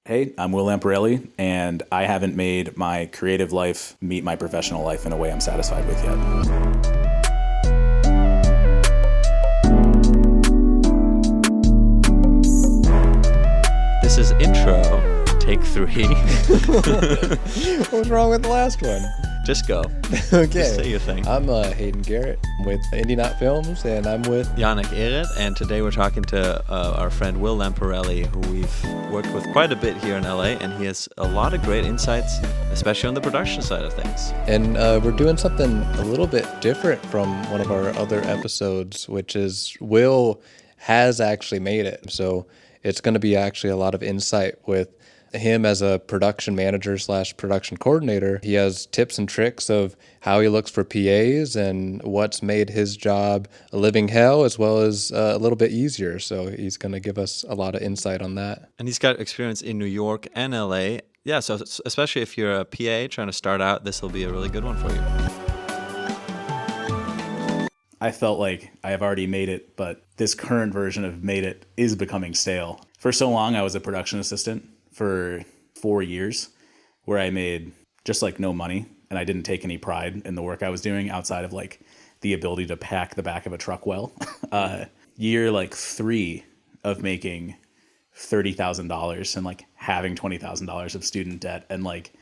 Hey, I'm Will Lamparelli, and I haven't made my creative life meet my professional life in a way I'm satisfied with yet. This is intro, take 3. What was wrong with the last one? Just go. Okay. Just say your thing. I'm Hayden Garrett with Indie Not Films, and I'm with Jannik and Hayden, and today we're talking to our friend Will Lamparelli, who we've worked with quite a bit here in LA, and he has a lot of great insights, especially on the production side of things. And we're doing something a little bit different from one of our other episodes, which is Will has actually made it. So it's going to be actually a lot of insight with him as a production manager / production coordinator. He has tips and tricks of how he looks for PAs and what's made his job a living hell as well as a little bit easier. So he's going to give us a lot of insight on that. And he's got experience in New York and LA. Yeah, so especially if you're a PA trying to start out, this will be a really good one for you. I felt like I have already made it, but this current version of made it is becoming stale. For so long, I was a production assistant for 4 years where I made just like no money, and I didn't take any pride in the work I was doing outside of like the ability to pack the back of a truck well. Year like 3 of making $30,000 and like having $20,000 of student debt and like,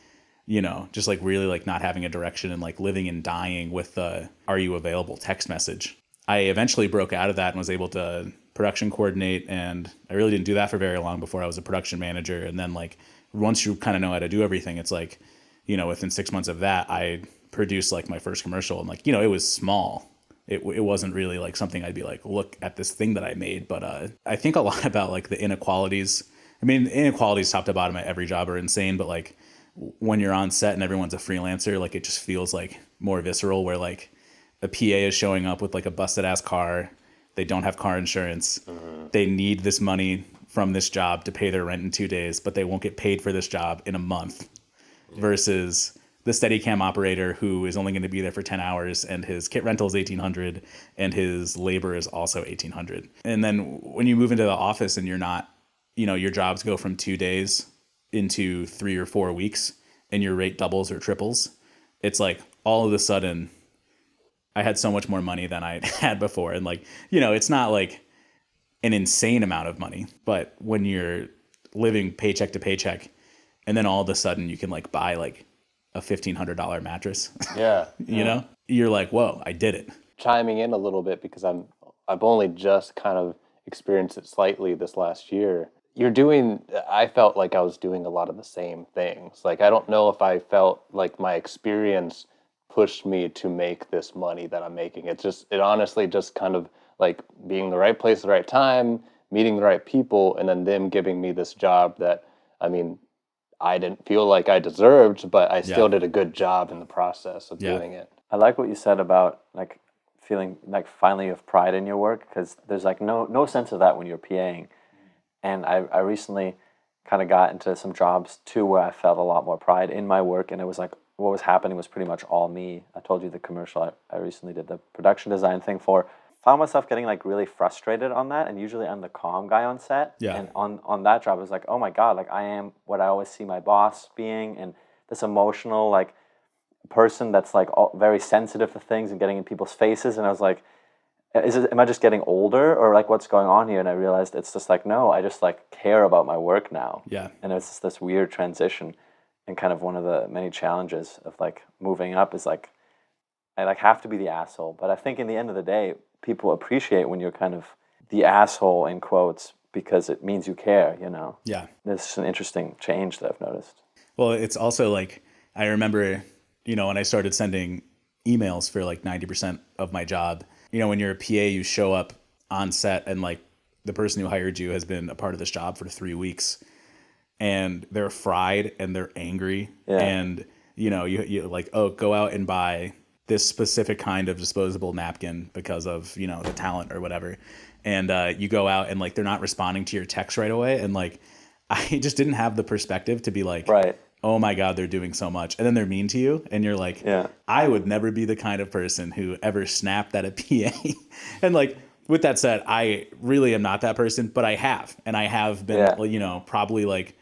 you know, just like really like not having a direction and like living and dying with the "Are you available?" text message. I eventually broke out of that and was able to production coordinate, and I really didn't do that for very long before I was a production manager. And then like once you kind of know how to do everything, it's like, you know, within 6 months of that, I produced like my first commercial, and like, you know, it was small. It wasn't really like something I'd be like, look at this thing that I made. But I think a lot about like the inequalities. I mean, inequalities top to bottom at every job are insane, but like when you're on set and everyone's a freelancer, like it just feels like more visceral, where like a PA is showing up with like a busted ass car. They don't have car insurance. They need this money from this job to pay their rent in 2 days, but they won't get paid for this job in a month. Versus the Steadicam operator who is only going to be there for 10 hours and his kit rental is $1,800 and his labor is also $1,800. And then when you move into the office and you're not, you know, your jobs go from 2 days into 3 or 4 weeks and your rate doubles or triples, it's like all of a sudden I had so much more money than I had before. And like, you know, it's not like an insane amount of money, but when you're living paycheck to paycheck and then all of a sudden you can like buy like a $1,500 mattress, Yeah. you know, you're like, whoa, I did it. Chiming in a little bit because I've only just kind of experienced it slightly this last year. I felt like I was doing a lot of the same things. Like, I don't know if I felt like my experience pushed me to make this money that I'm making. It honestly just kind of like being in the right place at the right time, meeting the right people, and then them giving me this job that, I mean, I didn't feel like I deserved, but I still did a good job in the process of doing it. I like what you said about like feeling like finally you have pride in your work, because there's like no sense of that when you're PAing. And I recently kind of got into some jobs too where I felt a lot more pride in my work, and it was like what was happening was pretty much all me. I told you the commercial I recently did the production design thing for. Found myself getting like really frustrated on that, and usually I'm the calm guy on set. Yeah. And on that job, I was like, oh my God, like I am what I always see my boss being, and this emotional like person that's like very sensitive to things and getting in people's faces. And I was like, am I just getting older, or like what's going on here? And I realized it's just like, no, I just like care about my work now. Yeah. And it's just this weird transition, and kind of one of the many challenges of like moving up is like I like have to be the asshole. But I think in the end of the day, people appreciate when you're kind of the asshole in quotes, because it means you care, you know? Yeah. This is an interesting change that I've noticed. Well, it's also like, I remember, you know, when I started sending emails for like 90% of my job, you know, when you're a PA, you show up on set and like the person who hired you has been a part of this job for 3 weeks and they're fried and they're angry. Yeah. And, you know, you like, oh, go out and buy this specific kind of disposable napkin because of, you know, the talent or whatever. And you go out and like, they're not responding to your text right away. And like, I just didn't have the perspective to be like, right, oh my God, they're doing so much. And then they're mean to you. And you're like, yeah, I would never be the kind of person who ever snapped at a PA. And like, with that said, I really am not that person, but I have. And I have been, you know, probably like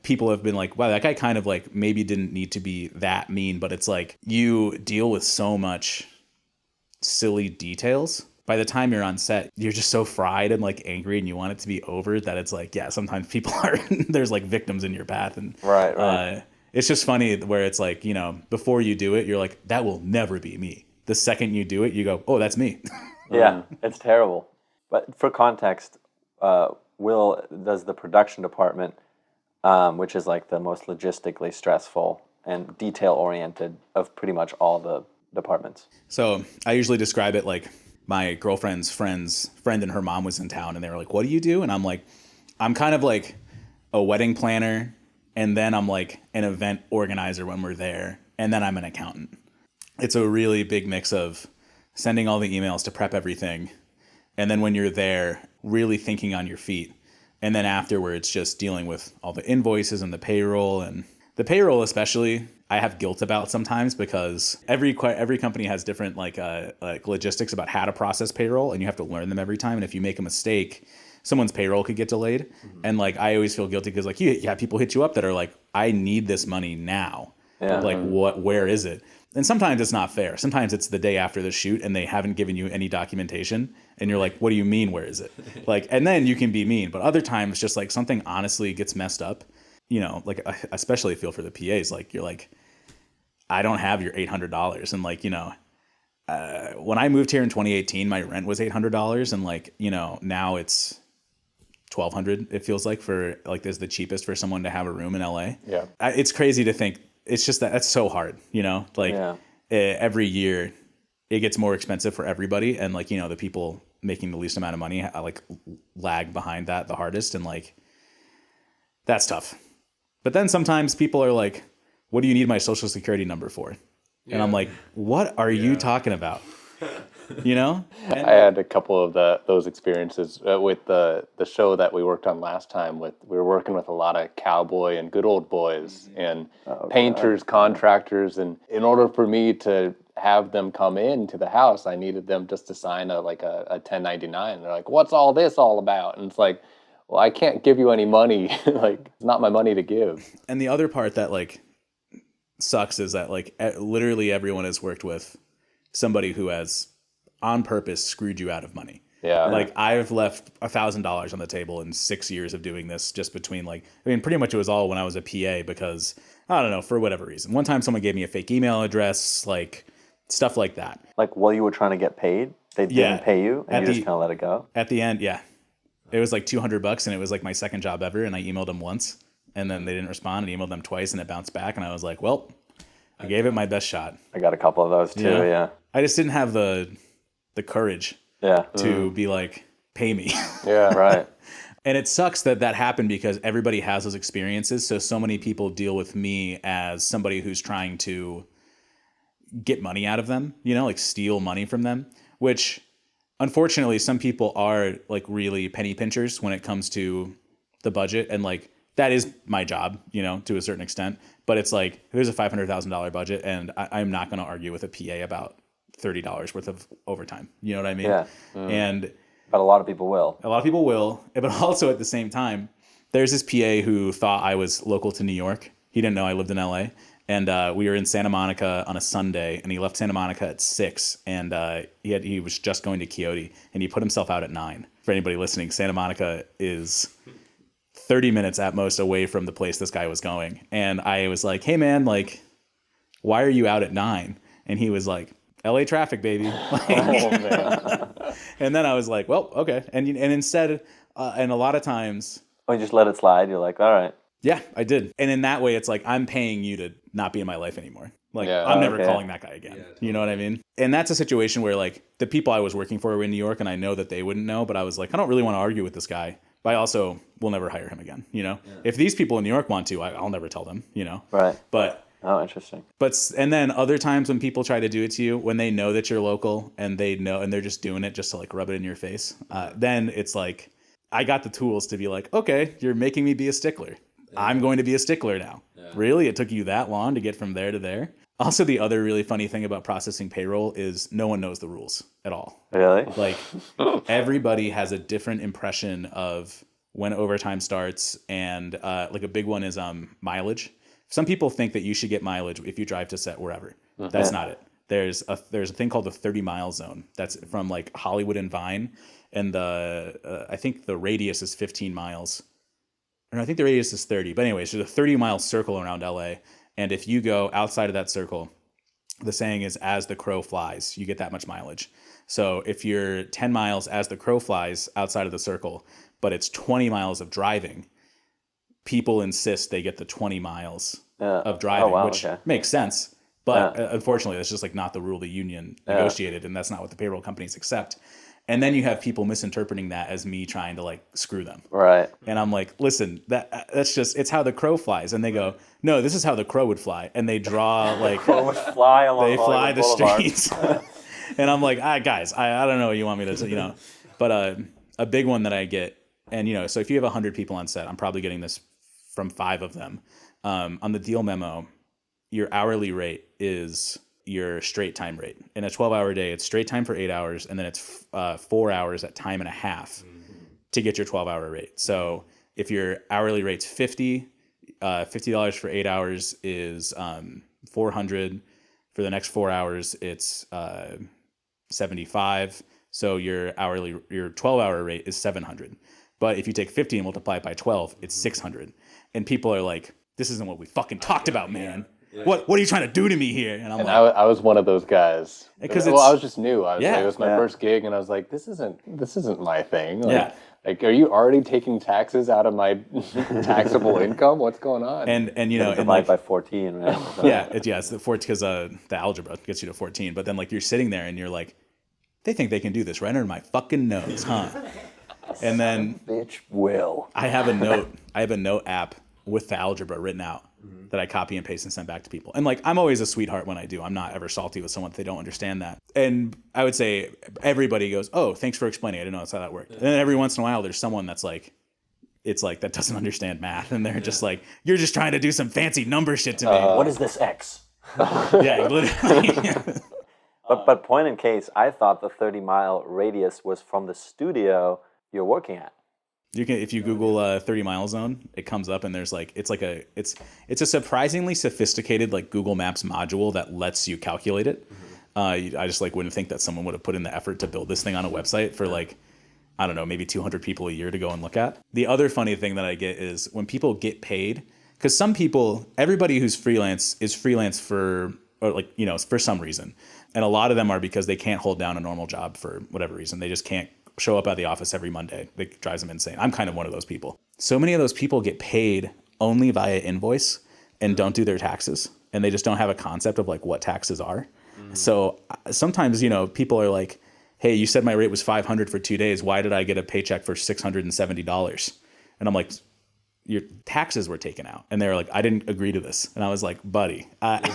people have been like, wow, that guy kind of like maybe didn't need to be that mean, but it's like you deal with so much silly details. By the time you're on set, you're just so fried and like angry and you want it to be over that it's like, yeah, sometimes people are, there's like victims in your path. And Right. it's just funny where it's like, you know, before you do it, you're like, that will never be me. The second you do it, you go, oh, that's me. Yeah, it's terrible. But for context, Will does the production department, which is like the most logistically stressful and detail-oriented of pretty much all the departments. So I usually describe it like my girlfriend's friend and her mom was in town and they were like, what do you do? And I'm like, I'm kind of like a wedding planner, and then I'm like an event organizer when we're there, and then I'm an accountant. It's a really big mix of sending all the emails to prep everything, and then when you're there, really thinking on your feet. And then afterwards, just dealing with all the invoices and the payroll. And the payroll especially, I have guilt about sometimes because every company has different like logistics about how to process payroll, and you have to learn them every time. And if you make a mistake, someone's payroll could get delayed. And like I always feel guilty because like you have people hit you up that are like, I need this money now. Yeah. Like where is it? And sometimes it's not fair. Sometimes it's the day after the shoot and they haven't given you any documentation. And you're like, what do you mean, where is it? Like, and then you can be mean. But other times just like something honestly gets messed up, you know, like I especially feel for the PAs. Like you're like, I don't have your $800. And like, you know, when I moved here in 2018, my rent was $800. And like, you know, now it's $1,200. It feels like for like, this is the cheapest for someone to have a room in LA. Yeah. It's crazy to think. It's just that's so hard, you know, like every year it gets more expensive for everybody. And like, you know, the people making the least amount of money like lag behind that the hardest. And like, that's tough. But then sometimes people are like, what do you need my social security number for? And I'm like, what are you talking about? You know? And I had a couple of those experiences with the show that we worked on last time. We were working with a lot of cowboy and good old boys and painters, contractors, and in order for me to have them come into the house, I needed them just to sign a 1099. They're like, "What's all this all about?" And it's like, well, I can't give you any money. Like, it's not my money to give. And the other part that like sucks is that like literally everyone has worked with somebody who has on purpose screwed you out of money. Yeah. Like I've left $1,000 on the table in 6 years of doing this, just between like, I mean, pretty much it was all when I was a PA because I don't know, for whatever reason. One time someone gave me a fake email address, like stuff like that. Like while you were trying to get paid, they didn't pay you and you just kind of let it go? At the end, yeah. It was like $200 and it was like my second job ever. And I emailed them once and then they didn't respond, and emailed them twice and it bounced back. And I was like, well, I gave it my best shot. I got a couple of those too, yeah. I just didn't have the courage to be like, pay me. Yeah. Right. And it sucks that happened because everybody has those experiences. So many people deal with me as somebody who's trying to get money out of them, you know, like steal money from them, which unfortunately some people are like really penny pinchers when it comes to the budget. And like, that is my job, you know, to a certain extent. But it's like, here's a $500,000 budget and I'm not going to argue with a PA about $30 worth of overtime. You know what I mean? Yeah. And But a lot of people will. a lot of people will, but also at the same time, there's this PA who thought I was local to New York. He didn't know I lived in LA. And we were in Santa Monica on a Sunday, and he left Santa Monica at 6, and he was just going to Quixote, and he put himself out at 9. For anybody listening, Santa Monica is 30 minutes at most away from the place this guy was going. And I was like, hey man, like, why are you out at 9? And he was like, LA traffic, baby. Oh, man. And then I was like, well, okay. And instead, and a lot of times, Oh, you just let it slide. You're like, all right. yeah, I did. And in that way, it's like, I'm paying you to not be in my life anymore. Like, Yeah. I'm never Okay. calling that guy again. You know what I mean? And that's a situation where like the people I was working for were in New York, and I know that they wouldn't know, but I was like, I don't really want to argue with this guy. But I also will never hire him again. You know, if these people in New York want to, I'll never tell them, you know, Right. but Oh, interesting. and then other times when people try to do it to you, when they know that you're local and they know, and they're just doing it just to like rub it in your face, then it's like, I got the tools to be like, okay, you're making me be a stickler. I'm going to be a stickler now. Really? It took you that long to get from there to there? Also, the other really funny thing about processing payroll is no one knows the rules at all. Really? Like everybody has a different impression of when overtime starts, and like a big one is mileage. Some people think that you should get mileage if you drive to set wherever. That's not it. There's a thing called the 30-mile zone. That's from like Hollywood and Vine, and I think the radius is 15 miles. Or I think the radius is 30. But anyways, there's a 30-mile circle around LA, and if you go outside of that circle, the saying is, as the crow flies, you get that much mileage. So if you're 10 miles as the crow flies outside of the circle, but it's 20 miles of driving, people insist they get the 20 miles of driving, which makes sense. But unfortunately, that's just like not the rule the union negotiated, and that's not what the payroll companies accept. And then you have people misinterpreting that as me trying to like screw them. Right. And I'm like, listen, that's just, it's how the crow flies. And they go, no, this is how the crow would fly. And they draw like, Crow would fly along they fly the Boulevard. streets. And I'm like, guys, I don't know what you want me to, but a big one that I get, and so if you have 100 people on set, I'm probably getting this from 5 of them. On the deal memo, your hourly rate is your straight time rate. In a 12-hour day, it's straight time for 8 hours, and then it's 4 hours at time and a half to get your 12-hour rate. So if your hourly rate's $50 for 8 hours is $400. For the next 4 hours, it's $75. So your 12-hour rate is $700. But if you take 50 and multiply it by 12, it's $600. And people are like, "This isn't what we fucking talked about, man. What are you trying to do to me here?" And I'm like, I was one of those guys. Because I was just new. It was my Yeah. first gig, and I was like, this isn't my thing. Like, are you already taking taxes out of my taxable income? What's going on? and and Divide by 14, right? it's the 14 because the algebra gets you to 14. But then like you're sitting there and you're like, they think they can do this right under my fucking nose, huh? And then Bitch will. I have a note app with the algebra written out that I copy and paste and send back to people. And like, I'm always a sweetheart when I do. I'm not ever salty with someone if they don't understand that. And I would say everybody goes, "Oh, thanks for explaining. I didn't know that's how that worked." And then every once in a while, there's someone that's like, it's like that doesn't understand math, and they're just like, "You're just trying to do some fancy number shit to me." What is this X? Yeah, literally. But point in case, I thought the 30-mile radius was from the studio you're working at. You can, if you Google 30-mile zone, it comes up, and there's like, it's a surprisingly sophisticated like Google Maps module that lets you calculate it. I just like wouldn't think that someone would have put in the effort to build this thing on a website for like, I don't know, maybe 200 people a year to go and look at. The other funny thing that I get is when people get paid, because some people, everybody who's freelance is freelance for, or like, for some reason. And a lot of them are because they can't hold down a normal job for whatever reason. They just can't show up at the office every Monday. It drives them insane. I'm kind of one of those people. So many of those people get paid only via invoice and don't do their taxes. And they just don't have a concept of like what taxes are. So sometimes, people are like, "Hey, you said my rate was $500 for 2 days. Why did I get a paycheck for $670? And I'm like, "Your taxes were taken out." And they're like, "I didn't agree to this." And I was like, "Buddy, take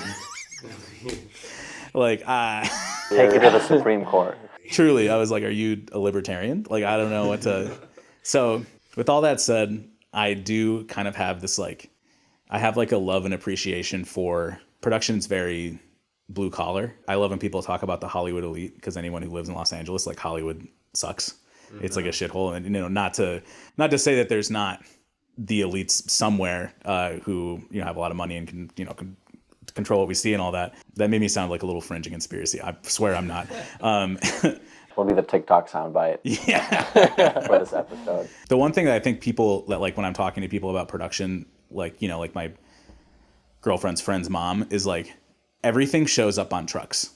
it to the Supreme Court. Truly, I was like, "Are you a libertarian?" Like, I don't know what to. So with all that said, I do kind of have this like, I have like a love and appreciation for production's very blue collar. I love when people talk about the Hollywood elite, because anyone who lives in Los Angeles, like, Hollywood sucks. It's like a shithole. And not to say that there's not the elites somewhere who have a lot of money and can control what we see and all that. That made me sound like a little fringe conspiracy. I swear I'm not. Will be the TikTok soundbite. Yeah. For this episode. The one thing that I think people that like when I'm talking to people about production, like like my girlfriend's friend's mom, is like, everything shows up on trucks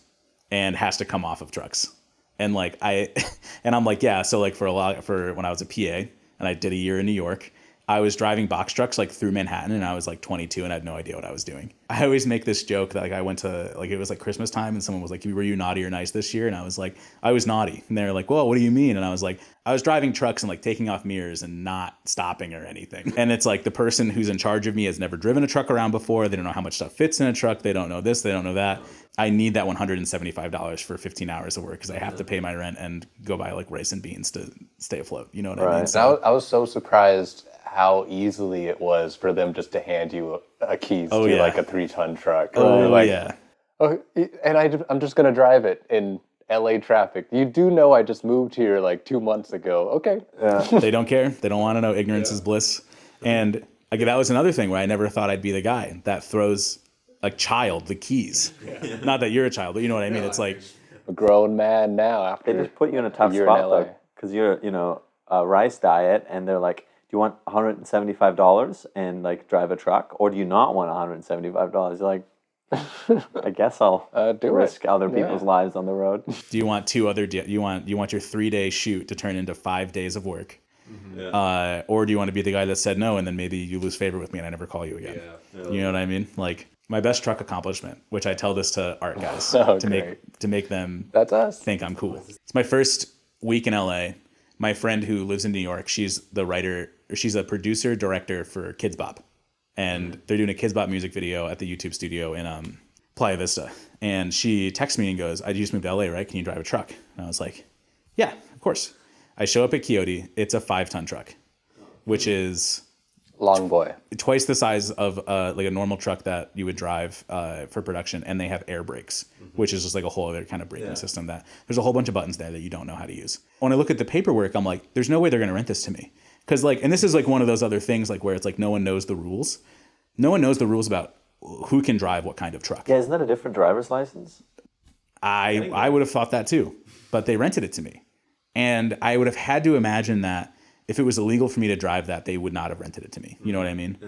and has to come off of trucks. And like I'm like, yeah. So like for when I was a PA and I did a year in New York, I was driving box trucks like through Manhattan, and I was like 22 and I had no idea what I was doing. I always make this joke that like I went to, like, it was like Christmas time, and someone was like, "Were you naughty or nice this year?" And I was like, "I was naughty." And they're like, "Well, what do you mean?" And I was like, "I was driving trucks and like taking off mirrors and not stopping or anything." And it's like the person who's in charge of me has never driven a truck around before. They don't know how much stuff fits in a truck. They don't know this. They don't know that. I need that $175 for 15 hours of work because I have to pay my rent and go buy like rice and beans to stay afloat. You know what I mean? So I was so surprised how easily it was for them just to hand you a keys to like a 3-ton truck. Oh, like, yeah. "Oh, and I'm just going to drive it." And LA traffic. You do know I just moved here like 2 months ago. Okay. They don't care. They don't want to know. Ignorance is bliss. And like, that was another thing where I never thought I'd be the guy that throws a child the keys. Not that you're a child, but you know what I mean. It's like A grown man now after They just put you in a tough year in spot LA. though, because you're, a rice diet, and they're like, do you want $175 and like drive a truck, or do you not want $175? You're like, I guess I'll Do risk it. other people's lives on the road. do you want you want your 3-day shoot to turn into 5 days of work? Or do you want to be the guy that said no, and then maybe you lose favor with me and I never call you again? You know what I mean? Like, my best truck accomplishment, which I tell this to art guys to make them That's us. think I'm cool. It's my first week in LA. My friend who lives in New York, she's a producer director for Kids Bop, and they're doing a Kids Bop music video at the YouTube studio in Playa Vista. And she texts me and goes, "I just moved to LA, right? Can you drive a truck?" And I was like, "Yeah, of course." I show up at Quixote. It's a 5-ton truck, which is Long boy. twice the size of like a normal truck that you would drive for production, and they have air brakes, which is just like a whole other kind of braking system that there's a whole bunch of buttons there that you don't know how to use. When I look at the paperwork, I'm like, there's no way they're going to rent this to me. Because like, and this is like one of those other things like where it's like no one knows the rules. No one knows the rules about who can drive what kind of truck. Yeah, isn't that a different driver's license? I would have thought that too, but they rented it to me. And I would have had to imagine that if it was illegal for me to drive that, they would not have rented it to me. You know what I mean?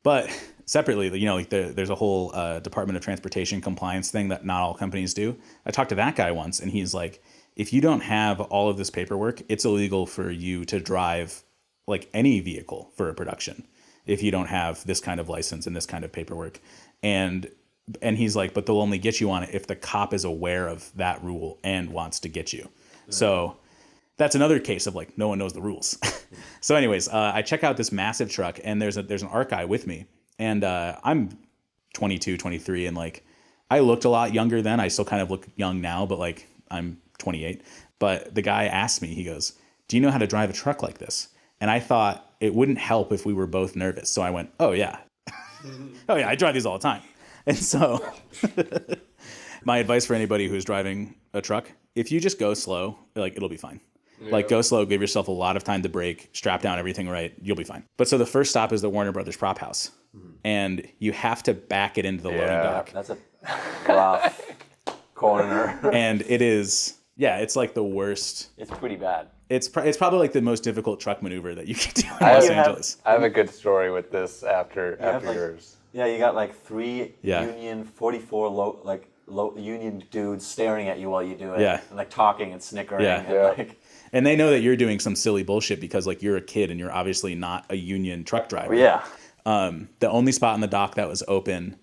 But separately, like there's a whole Department of Transportation compliance thing that not all companies do. I talked to that guy once, and he's like, if you don't have all of this paperwork, it's illegal for you to drive like any vehicle for a production if you don't have this kind of license and this kind of paperwork. And he's like, but they'll only get you on it if the cop is aware of that rule and wants to get you. So that's another case of like no one knows the rules. So anyways, I check out this massive truck, and there's an art guy with me, and I'm 22, 23, and like I looked a lot younger then. I still kind of look young now, but like I'm 28. But the guy asked me, he goes, "Do you know how to drive a truck like this?" And I thought it wouldn't help if we were both nervous. So I went, "Oh yeah. Oh yeah, I drive these all the time." And so my advice for anybody who's driving a truck, if you just go slow, like it'll be fine. Like go slow, give yourself a lot of time to brake, strap down everything right, you'll be fine. But so the first stop is the Warner Brothers prop house. And you have to back it into the loading dock. That's a rough corner. And it is, it's like the worst. It's pretty bad. It's probably like the most difficult truck maneuver that you can do in Los Angeles. I have a good story with this after like, yours. Yeah, you got like 3 Yeah. Union 44 low Union dudes staring at you while you do it. Yeah. And like talking and snickering. Yeah. And like, And they know that you're doing some silly bullshit because like you're a kid and you're obviously not a union truck driver. yeah. The only spot in the dock that was open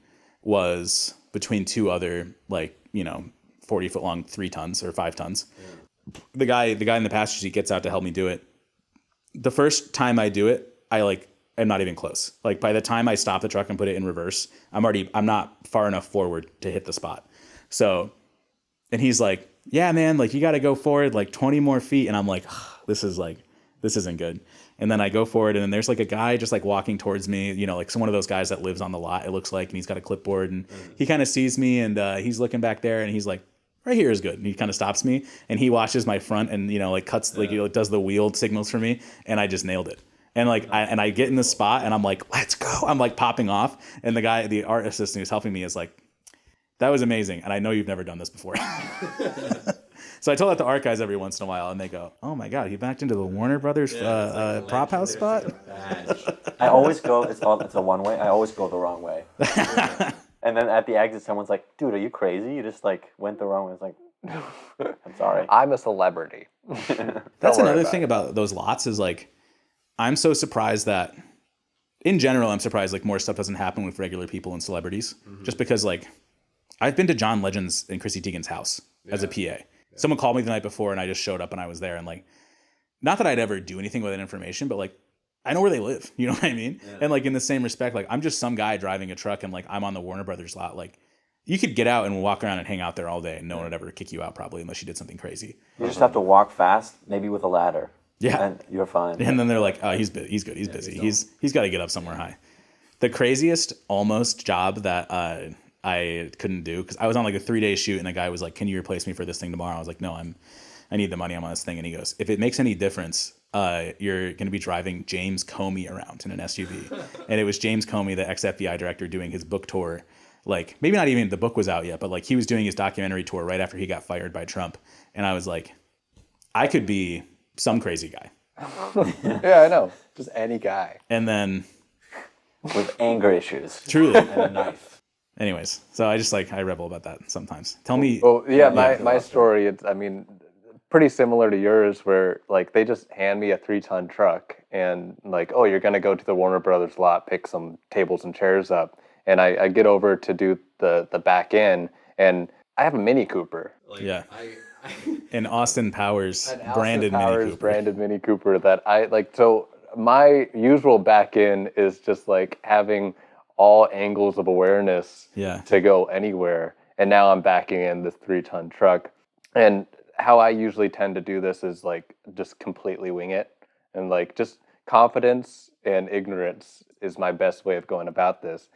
was between two other 40-foot long 3 tons or 5 tons. Yeah. The guy in the passenger seat gets out to help me do it. The first time I do it, I'm not even close. Like by the time I stop the truck and put it in reverse, I'm not far enough forward to hit the spot. So, and he's like, "Yeah, man, like you got to go forward like 20 more feet." And I'm like, this isn't good. And then I go forward, and then there's like a guy just like walking towards me, like one of those guys that lives on the lot, it looks like, and he's got a clipboard, and he kind of sees me, and he's looking back there, and he's like, "Right here is good." And he kind of stops me, and he watches my front, and cuts does the wheel signals for me, and I just nailed it. And I get in the spot, and I'm like, "Let's go!" I'm like popping off, and the art assistant who's helping me is like, "That was amazing, and I know you've never done this before." So I tell that to art guys every once in a while, and they go, "Oh my God, you backed into the Warner Brothers prop house spot?" I always go, it's a one-way, I always go the wrong way. And then at the exit, someone's like, "Dude, are you crazy? You just like went the wrong way." It's like, I'm sorry. I'm a celebrity. That's another thing about those lots is like, I'm so surprised that, in general, I'm surprised like more stuff doesn't happen with regular people and celebrities. Just because like, I've been to John Legend's and Chrissy Teigen's house as a PA. Someone called me the night before, and I just showed up and I was there, and like, not that I'd ever do anything with that information, but like, I know where they live. You know what I mean? Yeah. And like in the same respect, like I'm just some guy driving a truck, and like I'm on the Warner Brothers lot. Like you could get out and walk around and hang out there all day, and no one would ever kick you out probably unless you did something crazy. You just have to walk fast, maybe with a ladder. Yeah, and you're fine. And then they're like, "Oh, he's good. He's busy. He's got to get up somewhere high." The craziest almost job that I couldn't do because I was on like a 3-day shoot and the guy was like, "Can you replace me for this thing tomorrow?" I was like, "No, I need the money. I'm on this thing." And he goes, "If it makes any difference, you're going to be driving James Comey around in an SUV." And it was James Comey, the ex-FBI director, doing his book tour. Like, maybe not even the book was out yet, but like he was doing his documentary tour right after he got fired by Trump. And I was like, I could be some crazy guy. Yeah, I know. Just any guy. And then with anger issues. truly. And a knife. Anyways, so I rebel about that sometimes. Tell me. Well, yeah, my story, it's, I mean, pretty similar to yours, where like they just hand me a 3-ton truck and like, "Oh, you're going to go to the Warner Brothers lot, pick some tables and chairs up." And I get over to do the back end, and I have a Mini Cooper. Like, Yeah. I An Austin Powers An Austin branded Powers Mini Cooper. branded Mini Cooper that I like. So my usual back end is just like having all angles of awareness Yeah. to go anywhere. And now I'm backing in this 3-ton truck. And how I usually tend to do this is like just completely wing it. And like just confidence and ignorance is my best way of going about this.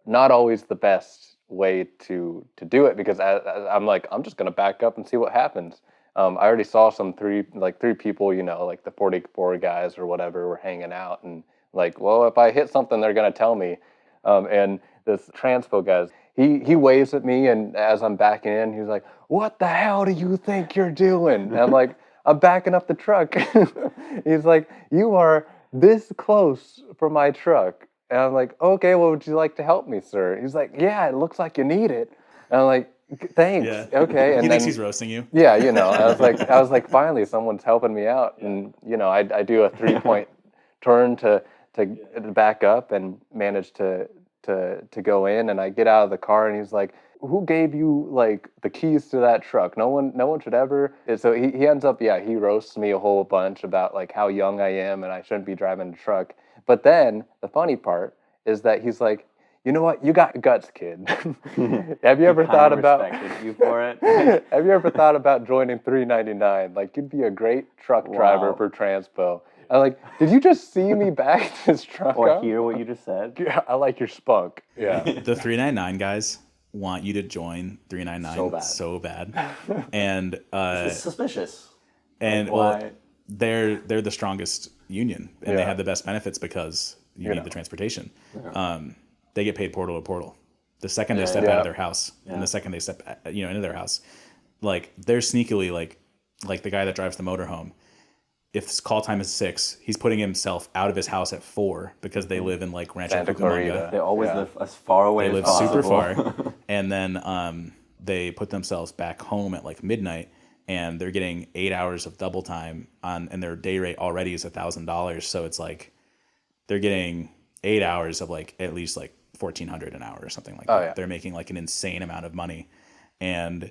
Not always the best way to do it, because I'm like, I'm just going to back up and see what happens. I already saw three people, you know, like the 44 guys or whatever were hanging out, and like, well, if I hit something, they're going to tell me. And this transpo guy, he waves at me, and as I'm backing in, he's like, "What the hell do you think you're doing?" And I'm like, "I'm backing up the truck." He's like, "You are this close from my truck." And I'm like, "Okay, well, would you like to help me, sir?" He's like, "Yeah, it looks like you need it." And I'm like, "Thanks." Yeah. Okay. And He then, thinks he's roasting you. yeah, you know, I was like, finally, someone's helping me out. And, you know, I do a 3-point turn to back up and manage to go in. And I get out of the car, and he's like, "Who gave you like the keys to that truck? No one should ever." And so he ends up, he roasts me a whole bunch about like how young I am and I shouldn't be driving a truck. But then the funny part is that he's like, "You know what? You got guts, kid." Have you ever thought about respected you for it? Have you ever thought about joining 399? Like, you'd be a great truck driver Wow. for Transpo. I'm like, "Did you just see me back this truck Or up? hear what you just said? Yeah, I like your spunk." Yeah. The 399 guys want you to join 399 so bad. And it's suspicious. and Why? well, they're the strongest union, and they Yeah. have the best benefits because you need the transportation. They get paid portal to portal. The second they step out of their house, and the second they step into their house, like they're sneakily like the guy that drives the motorhome. If call time is 6, he's putting himself out of his house at 4 because they live in like Rancho Santa Cucamonga. Clarita. They always live as far away They as live possible. super far, and then they put themselves back home at like midnight, and they're getting 8 hours of double time and their day rate already is $1,000. So it's like they're getting 8 hours of like at least like $1,400 an hour or something like that. Yeah. They're making like an insane amount of money, and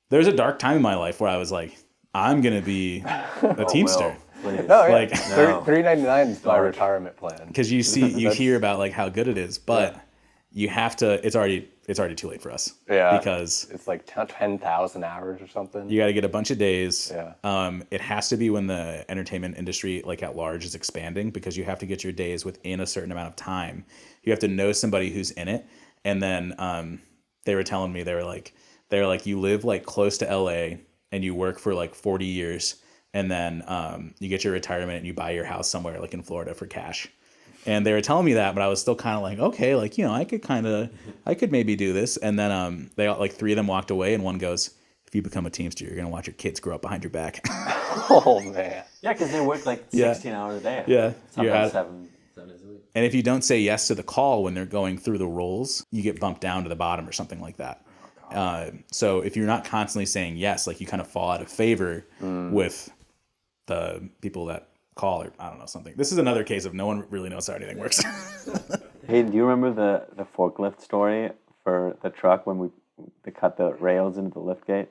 there's a dark time in my life where I was like, I'm gonna be a Teamster. Please. No, yeah. Like- 399 is my retirement plan. Because you hear about like how good it is, but you have to. It's already too late for us. Yeah. Because It's like 10,000 hours or something. you got to get a bunch of days. Yeah. It has to be when the entertainment industry, like at large, is expanding, because you have to get your days within a certain amount of time. You have to know somebody who's in it, and then they were telling me they were like you live like close to LA and you work for like 40 years, and then you get your retirement and you buy your house somewhere like in Florida for cash. And they were telling me that, but I was still kind of like, okay, like, you know, I could maybe do this. And then they all, like 3 of them walked away, and one goes, "If you become a Teamster, you're gonna watch your kids grow up behind your back." Oh, man. Yeah, because they work like Yeah. 16 hours a day. Yeah, you're Sometimes out. 7 days a week. And if you don't say yes to the call when they're going through the roles, you get bumped down to the bottom or something like that. So if you're not constantly saying yes, like you kind of fall out of favor with the people that call, or I don't know, something. This is another case of no one really knows how anything works. Hey, do you remember the forklift story for the truck when they cut the rails into the lift gate?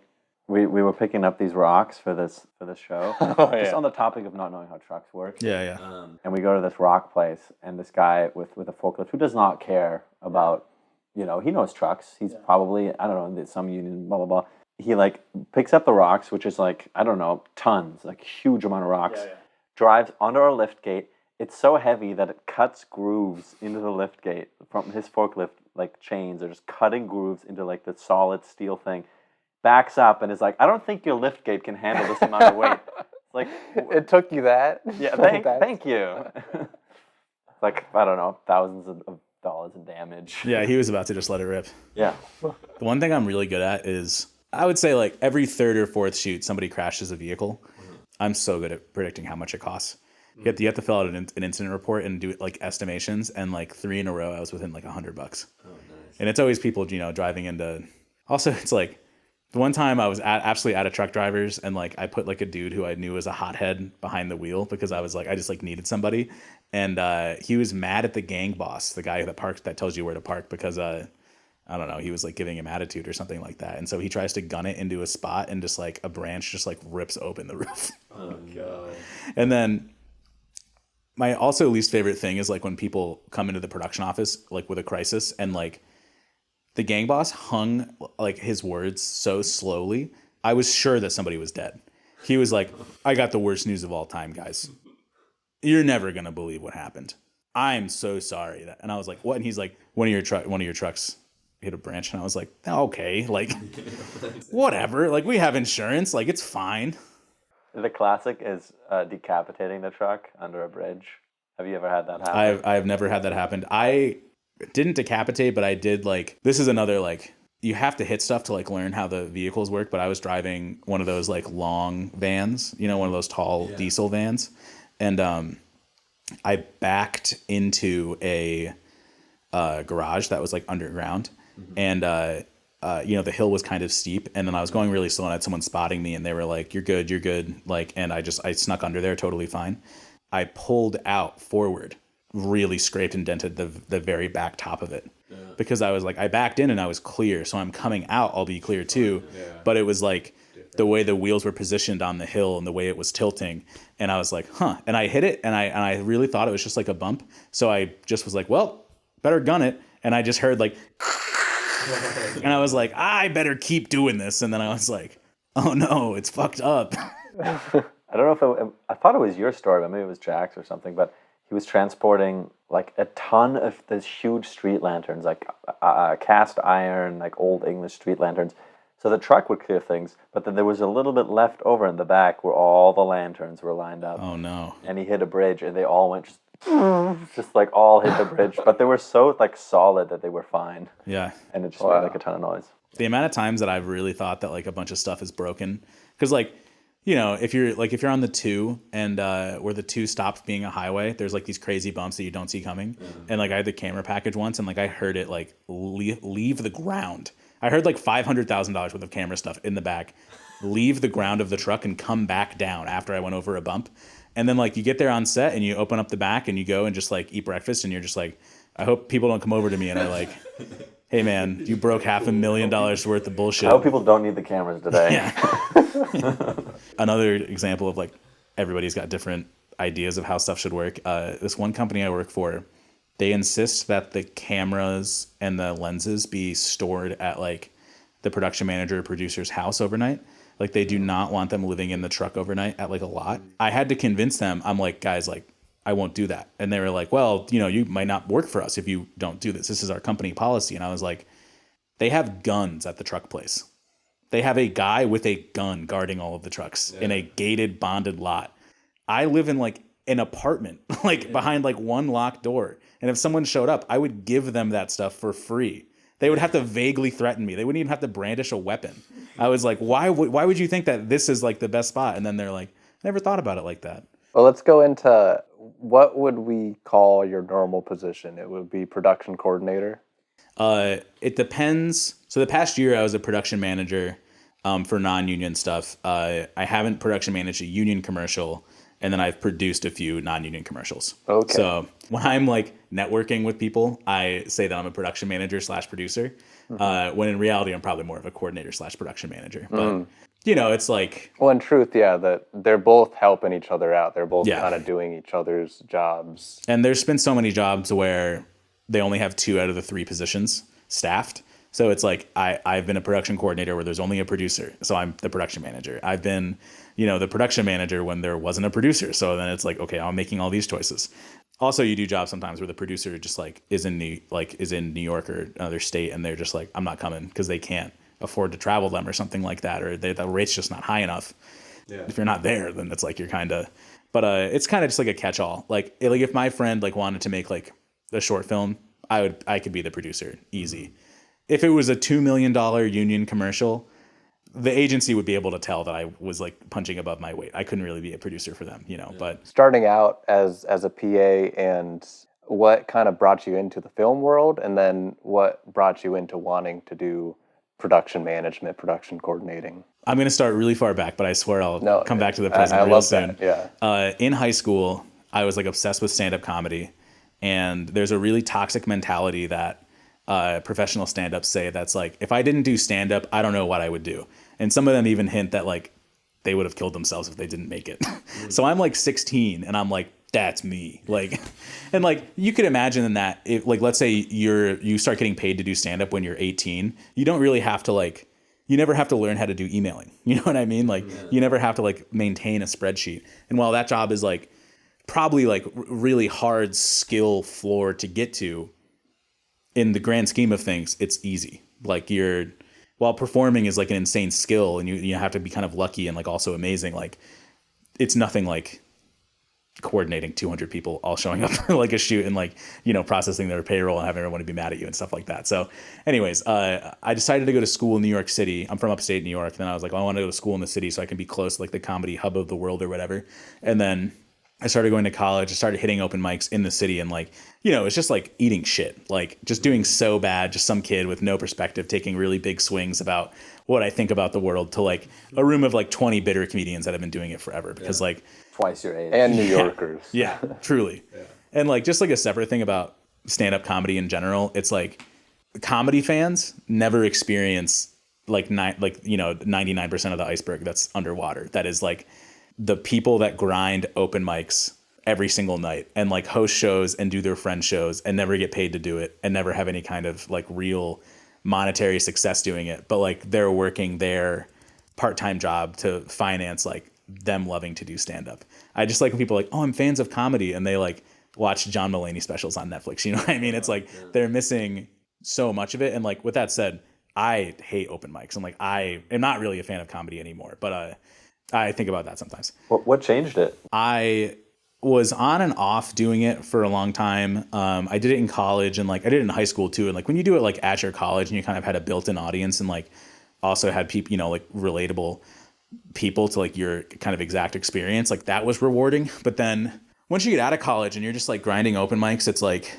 We were picking up these rocks for this show. Just on the topic of not knowing how trucks work. Yeah. And we go to this rock place, and this guy with a forklift who does not care about, you know, he knows trucks. He's probably, I don't know, some union, blah, blah, blah. He like picks up the rocks, which is like, I don't know, tons, like huge amount of rocks, drives under our lift gate it's so heavy that it cuts grooves into the lift gate from his forklift, like chains are just cutting grooves into like the solid steel thing. Backs up and is like, I don't think your lift gate can handle this amount of weight. It's like, It took you that? yeah, thank you. Like, I don't know, thousands of dollars in damage. Yeah, he was about to just let it rip. Yeah. The one thing I'm really good at is, I would say like every third or fourth shoot, somebody crashes a vehicle. I'm so good at predicting how much it costs. You have to fill out an incident report and do like estimations, and like 3 in a row, I was within like $100. Oh, nice. And it's always people, driving into. Also, it's like the one time I was absolutely out of truck drivers, and like I put like a dude who I knew was a hothead behind the wheel because I was like I just like needed somebody, and he was mad at the gang boss, the guy that tells you where to park, because I don't know, he was like giving him attitude or something like that, and so he tries to gun it into a spot, and just like a branch just like rips open the roof. Oh god! And then my also least favorite thing is like when people come into the production office like with a crisis, and like the gang boss hung like his words so slowly, I was sure that somebody was dead. He was like, I got the worst news of all time, guys. You're never gonna believe what happened. I'm so sorry. And I was like, what? And he's like, one of your trucks hit a branch. And I was like, okay, like whatever. Like, we have insurance, like it's fine. The classic is decapitating the truck under a bridge. Have you ever had that happen? I've never had that happen. I didn't decapitate, but I did like, this is another like, you have to hit stuff to like learn how the vehicles work. But I was driving one of those like long vans, one of those tall diesel vans. And I backed into a garage that was like underground. And, the hill was kind of steep, and then I was going really slow, and I had someone spotting me, and they were like, you're good. Like, and I snuck under there totally fine. I pulled out forward, really scraped and dented the very back top of it, because I was like, I backed in and I was clear. So I'm coming out, I'll be clear too. But it was like the way the wheels were positioned on the hill and the way it was tilting. And I was like, and I hit it, and I really thought it was just like a bump. So I just was like, well, better gun it. And I just heard like, and I was like, I better keep doing this. And then I was like, oh no, it's fucked up. I don't know if I thought it was your story, but maybe it was Jack's or something. But he was transporting like a ton of these huge street lanterns, like cast iron, like old English street lanterns. So the truck would clear things, but then there was a little bit left over in the back where all the lanterns were lined up. Oh no. And he hit a bridge, and they all went just like all hit the bridge, but they were so like solid that they were fine. Yeah. And it just made like a ton of noise. The amount of times that I've really thought that like a bunch of stuff is broken, because like, if you're on the 2 and where the 2 stops being a highway, there's like these crazy bumps that you don't see coming. And like I had the camera package once, and like I heard it like leave the ground. I heard like $500,000 worth of camera stuff in the back leave the ground of the truck and come back down after I went over a bump. And then like you get there on set and you open up the back and you go and just like eat breakfast, and you're just like, I hope people don't come over to me and are like, hey man, you broke $500,000 worth of bullshit. I hope people don't need the cameras today. Yeah. Another example of like everybody's got different ideas of how stuff should work. This one company I work for, they insist that the cameras and the lenses be stored at like the production manager or producer's house overnight. Like they do not want them living in the truck overnight at like a lot. I had to convince them. I'm like, guys, like I won't do that. And they were like, well, you might not work for us if you don't do this. This is our company policy. And I was like, they have guns at the truck place. They have a guy with a gun guarding all of the trucks in a gated, bonded lot. I live in like an apartment, like behind like one locked door. And if someone showed up, I would give them that stuff for free. They would have to vaguely threaten me. They wouldn't even have to brandish a weapon. I was like, why would you think that this is like the best spot? And then they're like, I never thought about it like that. Well, let's go into what would we call your normal position? It would be production coordinator. It depends. So the past year I was a production manager for non-union stuff. I haven't production managed a union commercial, and then I've produced a few non-union commercials. Okay. So when I'm like networking with people, I say that I'm a production manager / producer, when in reality I'm probably more of a coordinator / production manager. But it's like, well, in truth, that they're both helping each other out. They're both kind of doing each other's jobs. And there's been so many jobs where they only have 2 out of the 3 positions staffed. So it's like I've been a production coordinator where there's only a producer, so I'm the production manager. I've been, the production manager when there wasn't a producer. So then it's like, okay, I'm making all these choices. Also, you do jobs sometimes where the producer just like is in New York or another state, and they're just like, I'm not coming because they can't afford to travel them or something like that, or the rate's just not high enough. Yeah. If you're not there, then it's like you're kind of, but it's kind of just like a catch-all. Like if my friend like wanted to make like a short film, I could be the producer, easy. If it was a $2 million union commercial, the agency would be able to tell that I was like punching above my weight. I couldn't really be a producer for them, but Starting out as a PA, and what kind of brought you into the film world, and then what brought you into wanting to do production management, production coordinating? I'm going to start really far back, but I swear I'll come back to the present real soon. That, yeah. In high school, I was like obsessed with stand-up comedy, and there's a really toxic mentality that professional stand-ups say that's like, if I didn't do stand-up, I don't know what I would do. And some of them even hint that like they would have killed themselves if they didn't make it. So I'm like 16 and I'm like, that's me. Like, and like you could imagine in that, if like, let's say you start getting paid to do stand-up when you're 18, you don't really have to like, you never have to learn how to do emailing. You know what I mean? Like you never have to like maintain a spreadsheet. And while that job is like probably like really hard skill floor to get to, in the grand scheme of things, it's easy. Like while performing is like an insane skill and you have to be kind of lucky and like also amazing. Like it's nothing like coordinating 200 people all showing up for like a shoot and like, processing their payroll and having everyone to be mad at you and stuff like that. So anyways, I decided to go to school in New York City. I'm from upstate New York. And then I was like, I want to go to school in the city so I can be close to like the comedy hub of the world or whatever. And then I started going to college. I started hitting open mics in the city, and like, it's just like eating shit, like just doing so bad, just some kid with no perspective, taking really big swings about what I think about the world to like a room of like 20 bitter comedians that have been doing it forever because like twice your age and New Yorkers. Yeah, truly. Yeah. And like, just like a separate thing about stand-up comedy in general, it's like comedy fans never experience like 99% of the iceberg that's underwater. That is like the people that grind open mics every single night and like host shows and do their friend shows and never get paid to do it and never have any kind of like real monetary success doing it. But like they're working their part-time job to finance like them loving to do stand-up. I just like when people are like, oh, I'm fans of comedy, and they like watch John Mulaney specials on Netflix. You know what I mean? It's like they're missing so much of it. And like with that said, I hate open mics. And like I am not really a fan of comedy anymore, but I think about that sometimes. What changed it? I was on and off doing it for a long time. I did it in college and like I did it in high school too. And like when you do it like at your college and you kind of had a built-in audience and like also had people, like relatable people to like your kind of exact experience, like that was rewarding. But then once you get out of college and you're just like grinding open mics, it's like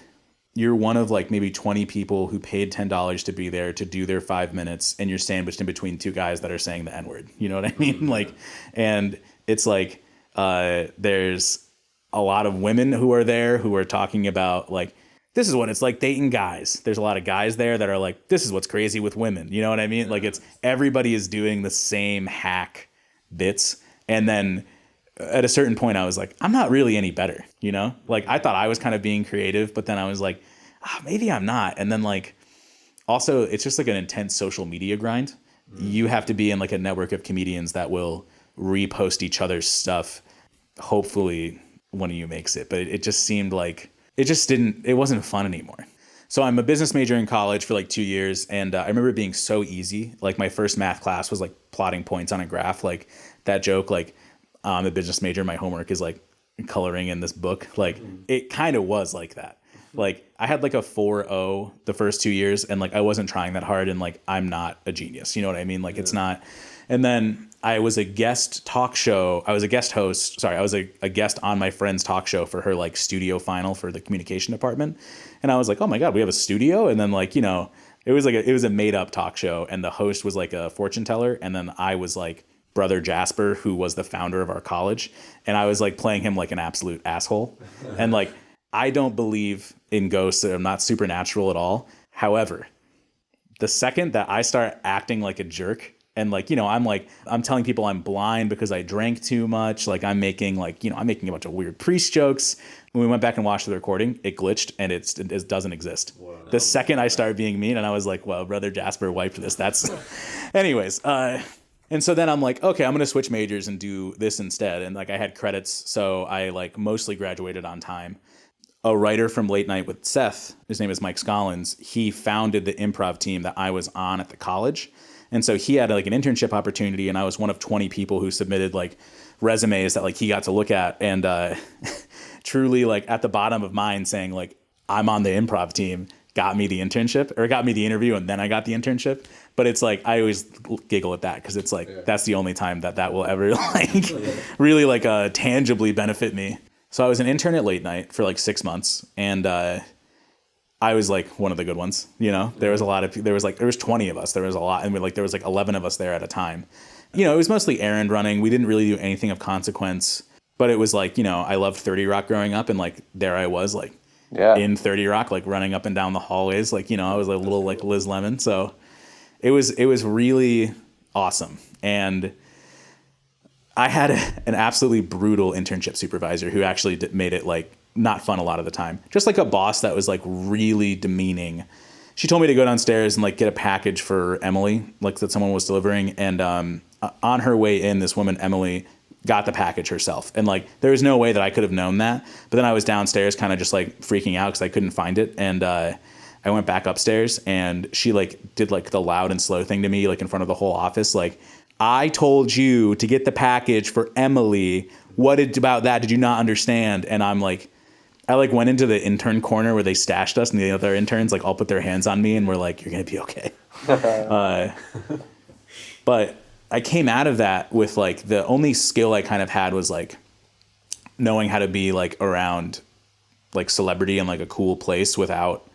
you're one of like maybe 20 people who paid $10 to be there to do their 5 minutes, and you're sandwiched in between two guys that are saying the N-word. You know what I mean? Like, and it's like there's a lot of women who are there who are talking about like, this is what it's like dating guys. There's a lot of guys there that are like, this is what's crazy with women. You know what I mean? Like it's everybody is doing the same hack bits. And then at a certain point I was like, I'm not really any better, Like I thought I was kind of being creative, but then I was like, maybe I'm not. And then like, also it's just like an intense social media grind. You have to be in like a network of comedians that will repost each other's stuff. Hopefully one of you makes it, but it just seemed like it wasn't fun anymore. So I'm a business major in college for like 2 years. And I remember it being so easy. Like my first math class was like plotting points on a graph. Like that joke, like I'm a business major, my homework is like coloring in this book. Like it kind of was like that. Like I had like a 4.0 the first 2 years and like I wasn't trying that hard and like I'm not a genius. You know what I mean? Like it's not. And then I was a guest host. I was a guest on my friend's talk show for her like studio final for the communication department. And I was like, oh my God, we have a studio. And then like, it was a made up talk show. And the host was like a fortune teller. And then I was like Brother Jasper, who was the founder of our college. And I was like playing him like an absolute asshole. And like, I don't believe in ghosts. I'm not supernatural at all. However, the second that I start acting like a jerk And like, I'm telling people I'm blind because I drank too much. Like I'm making I'm making a bunch of weird priest jokes. When we went back and watched the recording, it glitched and it doesn't exist. Wow. The second I started being mean, and I was like, well, Brother Jasper wiped this. That's anyways. And so then I'm like, okay, I'm going to switch majors and do this instead. And like I had credits, so I like mostly graduated on time. A writer from Late Night with Seth, his name is Mike Scollins, he founded the improv team that I was on at the college. And so he had like an internship opportunity, and I was one of 20 people who submitted like resumes that like he got to look at. And truly like at the bottom of mine saying like, I'm on the improv team, got me the internship, or got me the interview, and then I got the internship. But it's like, I always giggle at that because it's like, that's the only time that will ever like really like tangibly benefit me. So I was an intern at Late Night for like 6 months, and I was like one of the good ones. There was there was 20 of us. There was a lot, and there was like 11 of us there at a time. It was mostly errand running. We didn't really do anything of consequence, but it was like, I loved 30 Rock growing up, and like there I was like in 30 Rock, like running up and down the hallways, like I was like a little like Liz Lemon. So it was really awesome. And I had an absolutely brutal internship supervisor who actually made it like not fun a lot of the time. Just like a boss that was like really demeaning. She told me to go downstairs and like get a package for Emily, like that someone was delivering. And on her way in, this woman, Emily, got the package herself. And like there was no way that I could have known that. But then I was downstairs kind of just like freaking out because I couldn't find it. And I went back upstairs, and she like did like the loud and slow thing to me, like in front of the whole office, like, I told you to get the package for Emily. What about that? Did you not understand? And I'm like, I like went into the intern corner where they stashed us, and the other interns like all put their hands on me and were like, you're going to be okay. But I came out of that with like the only skill I kind of had was like knowing how to be like around like celebrity and like a cool place without,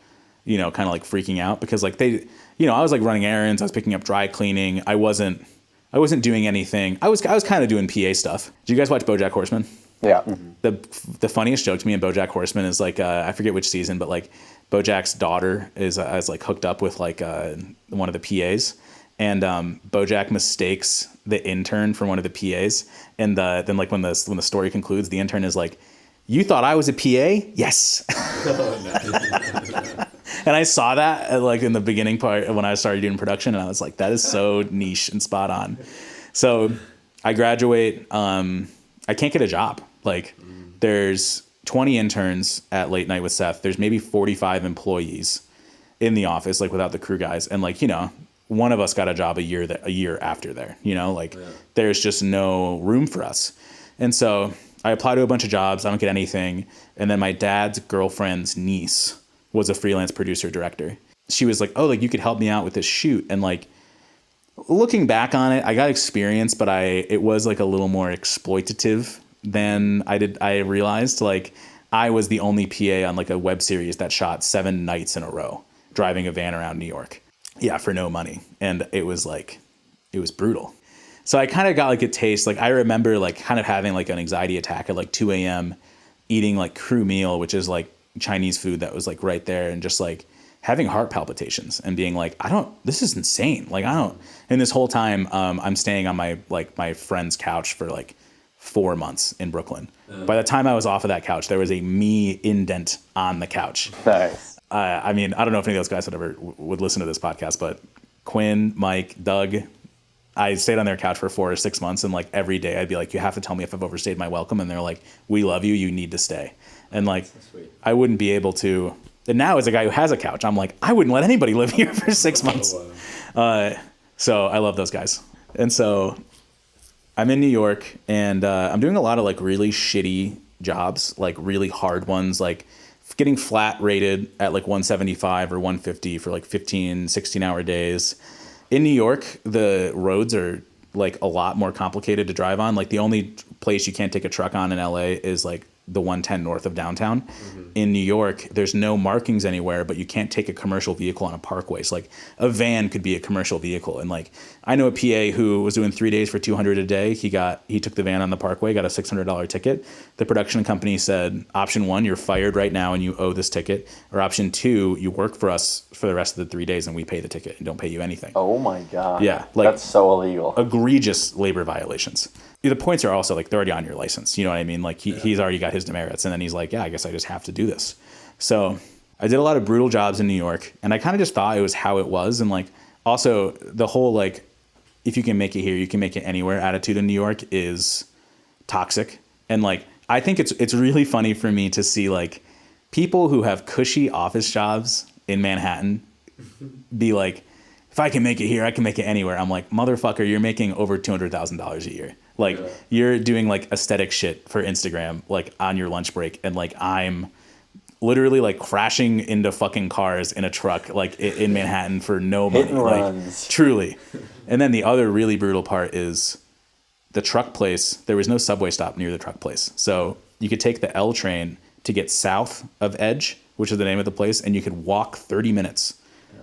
kind of like freaking out, because like they, I was like running errands. I was picking up dry cleaning. I wasn't doing anything. I was kind of doing PA stuff. Did you guys watch BoJack Horseman? Yeah. Mm-hmm. The funniest joke to me in BoJack Horseman is like I forget which season, but like BoJack's daughter is like hooked up with like one of the PAs, and BoJack mistakes the intern for one of the PAs, and then like when the story concludes, the intern is like, "You thought I was a PA? Yes." And I saw that like in the beginning part when I started doing production, and I was like, that is so niche and spot on. So I graduate. I can't get a job. Like there's 20 interns at Late Night with Seth. There's maybe 45 employees in the office, like without the crew guys. And like, one of us got a job a year after there, there's just no room for us. And so I apply to a bunch of jobs. I don't get anything. And then my dad's girlfriend's niece was a freelance producer director. She was like, oh, like you could help me out with this shoot. And like looking back on it, I got experience, but it was like a little more exploitative than I realized. Like I was the only PA on like a web series that shot 7 nights in a row, driving a van around New York. Yeah, for no money. And it was brutal. So I kind of got like a taste. Like I remember like kind of having like an anxiety attack at like 2 a.m. eating like crew meal, which is like Chinese food that was like right there, and just like having heart palpitations and being like, this is insane. Like and this whole time I'm staying on my friend's couch for like 4 months in Brooklyn. By the time I was off of that couch, there was a me indent on the couch. Nice. I mean, I don't know if any of those guys would listen to this podcast, but Quinn, Mike, Doug, I stayed on their couch for 4 or 6 months, and like every day I'd be like, you have to tell me if I've overstayed my welcome. And they're like, we love you. You need to stay. And like, I wouldn't be able to. And now as a guy who has a couch, I'm like, I wouldn't let anybody live here for 6 months. So I love those guys. And so I'm in New York, and I'm doing a lot of like really shitty jobs, like really hard ones, like getting flat rated at like 175 or 150 for like 15, 16-hour days. In New York, the roads are like a lot more complicated to drive on. Like the only place you can't take a truck on in LA is like the 110 north of downtown. In New York, there's no markings anywhere, but you can't take a commercial vehicle on a parkway. So like a van could be a commercial vehicle. And like I know a PA who was doing 3 days for $200 a day. He took the van on the parkway, got a $600 ticket. The production company said, option 1, you're fired right now and you owe this ticket. Or option 2, you work for us for the rest of the 3 days and we pay the ticket and don't pay you anything. Oh my God. Yeah, like that's so illegal. Egregious labor violations. The points are also like they're already on your license. You know what I mean? Like he's already got his demerits, and then he's like, yeah, I guess I just have to do this. So I did a lot of brutal jobs in New York, and I kind of just thought it was how it was. And like also the whole like, if you can make it here, you can make it anywhere attitude in New York is toxic. And like I think it's really funny for me to see like people who have cushy office jobs in Manhattan be like, if I can make it here, I can make it anywhere. I'm like, motherfucker, you're making over $200,000 a year. Like you're doing like aesthetic shit for Instagram, like on your lunch break. And like, I'm literally like crashing into fucking cars in a truck, like in Manhattan for no money. Hit and runs. Like truly. And then the other really brutal part is the truck place. There was no subway stop near the truck place. So you could take the L train to get south of Edge, which is the name of the place. And you could walk 30 minutes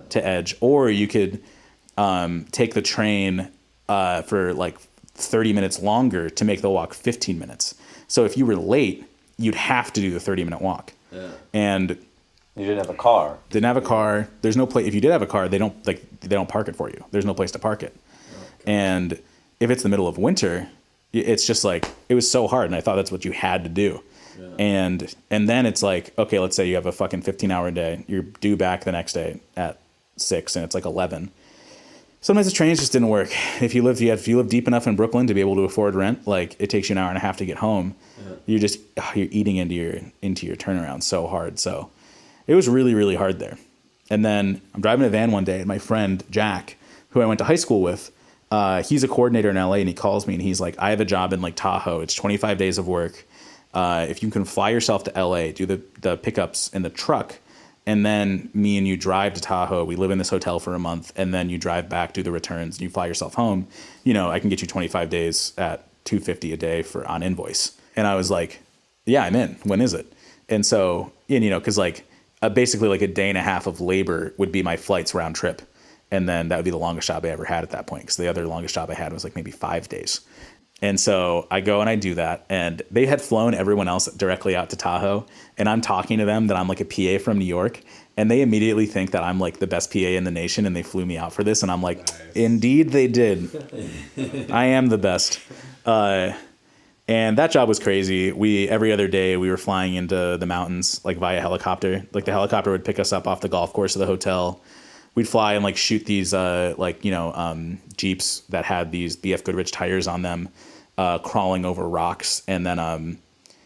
to Edge, or you could take the train for like 30 minutes longer to make the walk 15 minutes. So if you were late, you'd have to do the 30-minute walk. Yeah. And you didn't have a car. Didn't have a car. There's no place. If you did have a car, they don't park it for you. There's no place to park it. Okay. And if it's the middle of winter, it's just like it was so hard, and I thought that's what you had to do. Yeah. And then it's like, okay, let's say you have a fucking 15-hour day. You're due back the next day at 6, and it's like 11. Sometimes the trains just didn't work. If you live deep enough in Brooklyn to be able to afford rent, like it takes you an hour and a half to get home. Yeah. You're eating into your turnaround so hard. So it was really, really hard there. And then I'm driving a van one day, and my friend Jack, who I went to high school with, he's a coordinator in LA, and he calls me and he's like, I have a job in like Tahoe. It's 25 days of work. If you can fly yourself to LA, do the pickups in the truck, and then me and you drive to Tahoe. We live in this hotel for a month, and then you drive back, do the returns, and you fly yourself home. You know, I can get you 25 days at $250 a day on invoice. And I was like, yeah, I'm in. When is it? And so, you know, because like basically like a day and a half of labor would be my flights round trip. And then that would be the longest job I ever had at that point, because the other longest job I had was like maybe 5 days. And so I go and I do that, and they had flown everyone else directly out to Tahoe, and I'm talking to them that I'm like a PA from New York, and they immediately think that I'm like the best PA in the nation, and they flew me out for this, and I'm like, nice. Indeed they did. I am the best. And that job was crazy. Every other day we were flying into the mountains like via helicopter. Like the helicopter would pick us up off the golf course of the hotel. We'd fly and like shoot these Jeeps that had these BF Goodrich tires on them, crawling over rocks. And then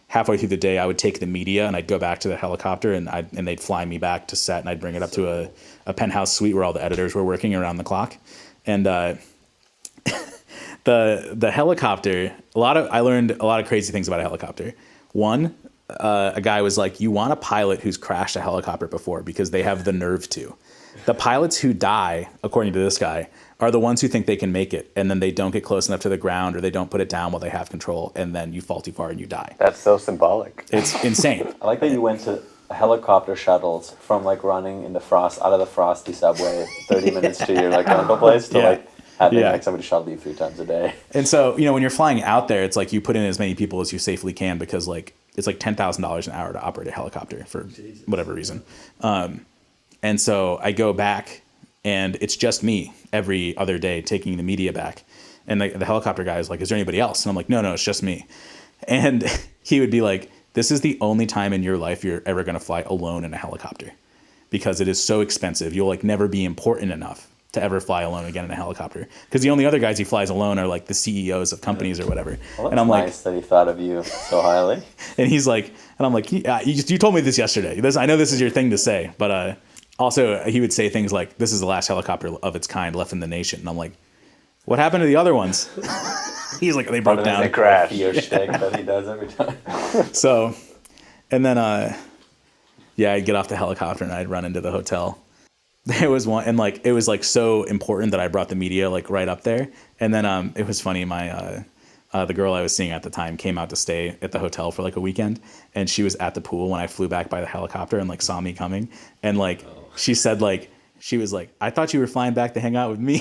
halfway through the day, I would take the media and I'd go back to the helicopter, and they'd fly me back to set, and I'd bring it up to a penthouse suite where all the editors were working around the clock. And the helicopter, I learned a lot of crazy things about a helicopter. One, a guy was like, you want a pilot who's crashed a helicopter before, because they have the nerve to. The pilots who die, according to this guy, are the ones who think they can make it, and then they don't get close enough to the ground, or they don't put it down while they have control, and then you fall too far and you die. That's so symbolic. It's insane. I like that you went to helicopter shuttles from like running in the frost, out of the frosty subway, 30 minutes to your like rental place, to like having like somebody shuttle you 3 times a day. And so, you know, when you're flying out there, it's like you put in as many people as you safely can, because like it's like $10,000 an hour to operate a helicopter for whatever reason. And so I go back, and it's just me every other day taking the media back. And the helicopter guy is like, is there anybody else? And I'm like, no, it's just me. And he would be like, this is the only time in your life you're ever going to fly alone in a helicopter, because it is so expensive. You'll like never be important enough to ever fly alone again in a helicopter, because the only other guys he flies alone are like the CEOs of companies or whatever. Well, and I'm nice that he thought of you so highly. And he's like, and I'm like, you told me this yesterday. I know this is your thing to say, but also he would say things like, this is the last helicopter of its kind left in the nation. And I'm like, what happened to the other ones? He's like, they broke down. They crashed. Fear shtick that he does every time. So, and then I'd get off the helicopter and I'd run into the hotel. There was one, and like it was like so important that I brought the media like right up there. And then it was funny, my the girl I was seeing at the time came out to stay at the hotel for like a weekend, and she was at the pool when I flew back by the helicopter and like saw me coming, and like she said like she was like, I thought you were flying back to hang out with me.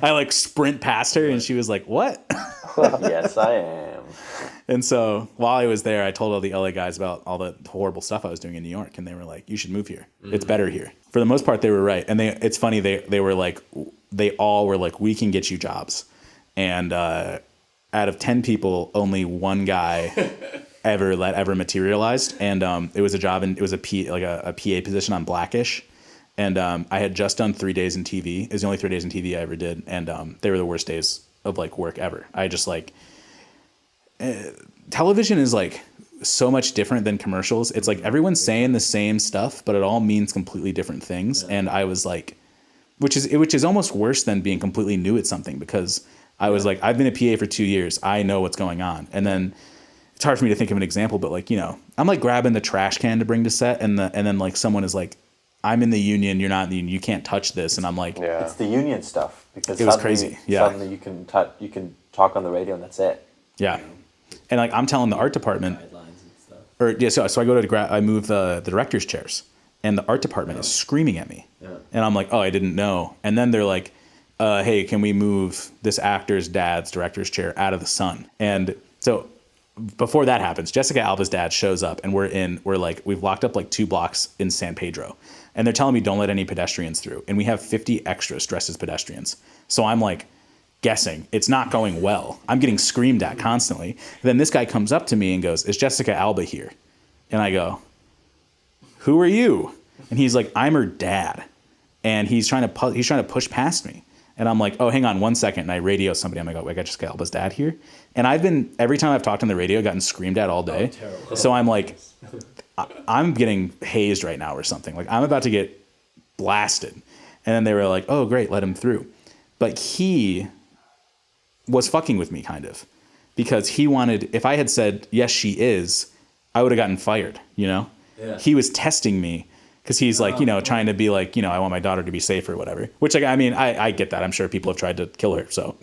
I like sprint past her and she was like, what? Yes, I am. And so while I was there, I told all the LA guys about all the horrible stuff I was doing in New York, and they were like, you should move here. It's better here. For the most part, they were right. And it's funny, they were like, they all were like, we can get you jobs. And out of 10 people, only one guy ever materialized. And it was a job, and it was a PA position on Blackish. And I had just done 3 days in TV. It was the only 3 days in TV I ever did. And they were the worst days of like work ever. I just like, television is like so much different than commercials. It's like everyone's saying the same stuff, but it all means completely different things. Yeah. And I was like, which is almost worse than being completely new at something, because I was like, I've been a PA for 2 years. I know what's going on. And then it's hard for me to think of an example, but like, you know, I'm like grabbing the trash can to bring to set, and then like someone is like, I'm in the union, you're not in the union, you can't touch this. And I'm like, Yeah. It's the union stuff, because it was crazy. Yeah. Suddenly you can talk on the radio and that's it. Yeah. And like I'm telling the art department, so I go to I move the director's chairs, and the art department is screaming at me. Yeah. And I'm like, oh, I didn't know. And then they're like, hey, can we move this actor's dad's director's chair out of the sun? And so before that happens, Jessica Alba's dad shows up, and we've locked up like 2 blocks in San Pedro, and they're telling me don't let any pedestrians through. And we have 50 extras dressed as pedestrians. So I'm like guessing it's not going well. I'm getting screamed at constantly. Then this guy comes up to me and goes, is Jessica Alba here? And I go, who are you? And he's like, I'm her dad. And he's trying to push past me. And I'm like, oh, hang on 1 second. And I radio somebody. I'm like, oh, I got Jessica Alba's dad here. And every time I've talked on the radio, gotten screamed at all day. Oh, so I'm like, I'm getting hazed right now or something. Like I'm about to get blasted. And then they were like, oh, great, let him through. But he was fucking with me kind of, because he wanted, if I had said, yes, she is, I would have gotten fired, you know? Yeah. He was testing me because he's like, you know, trying to be like, you know, I want my daughter to be safe or whatever, which like, I mean, I get that. I'm sure people have tried to kill her. So,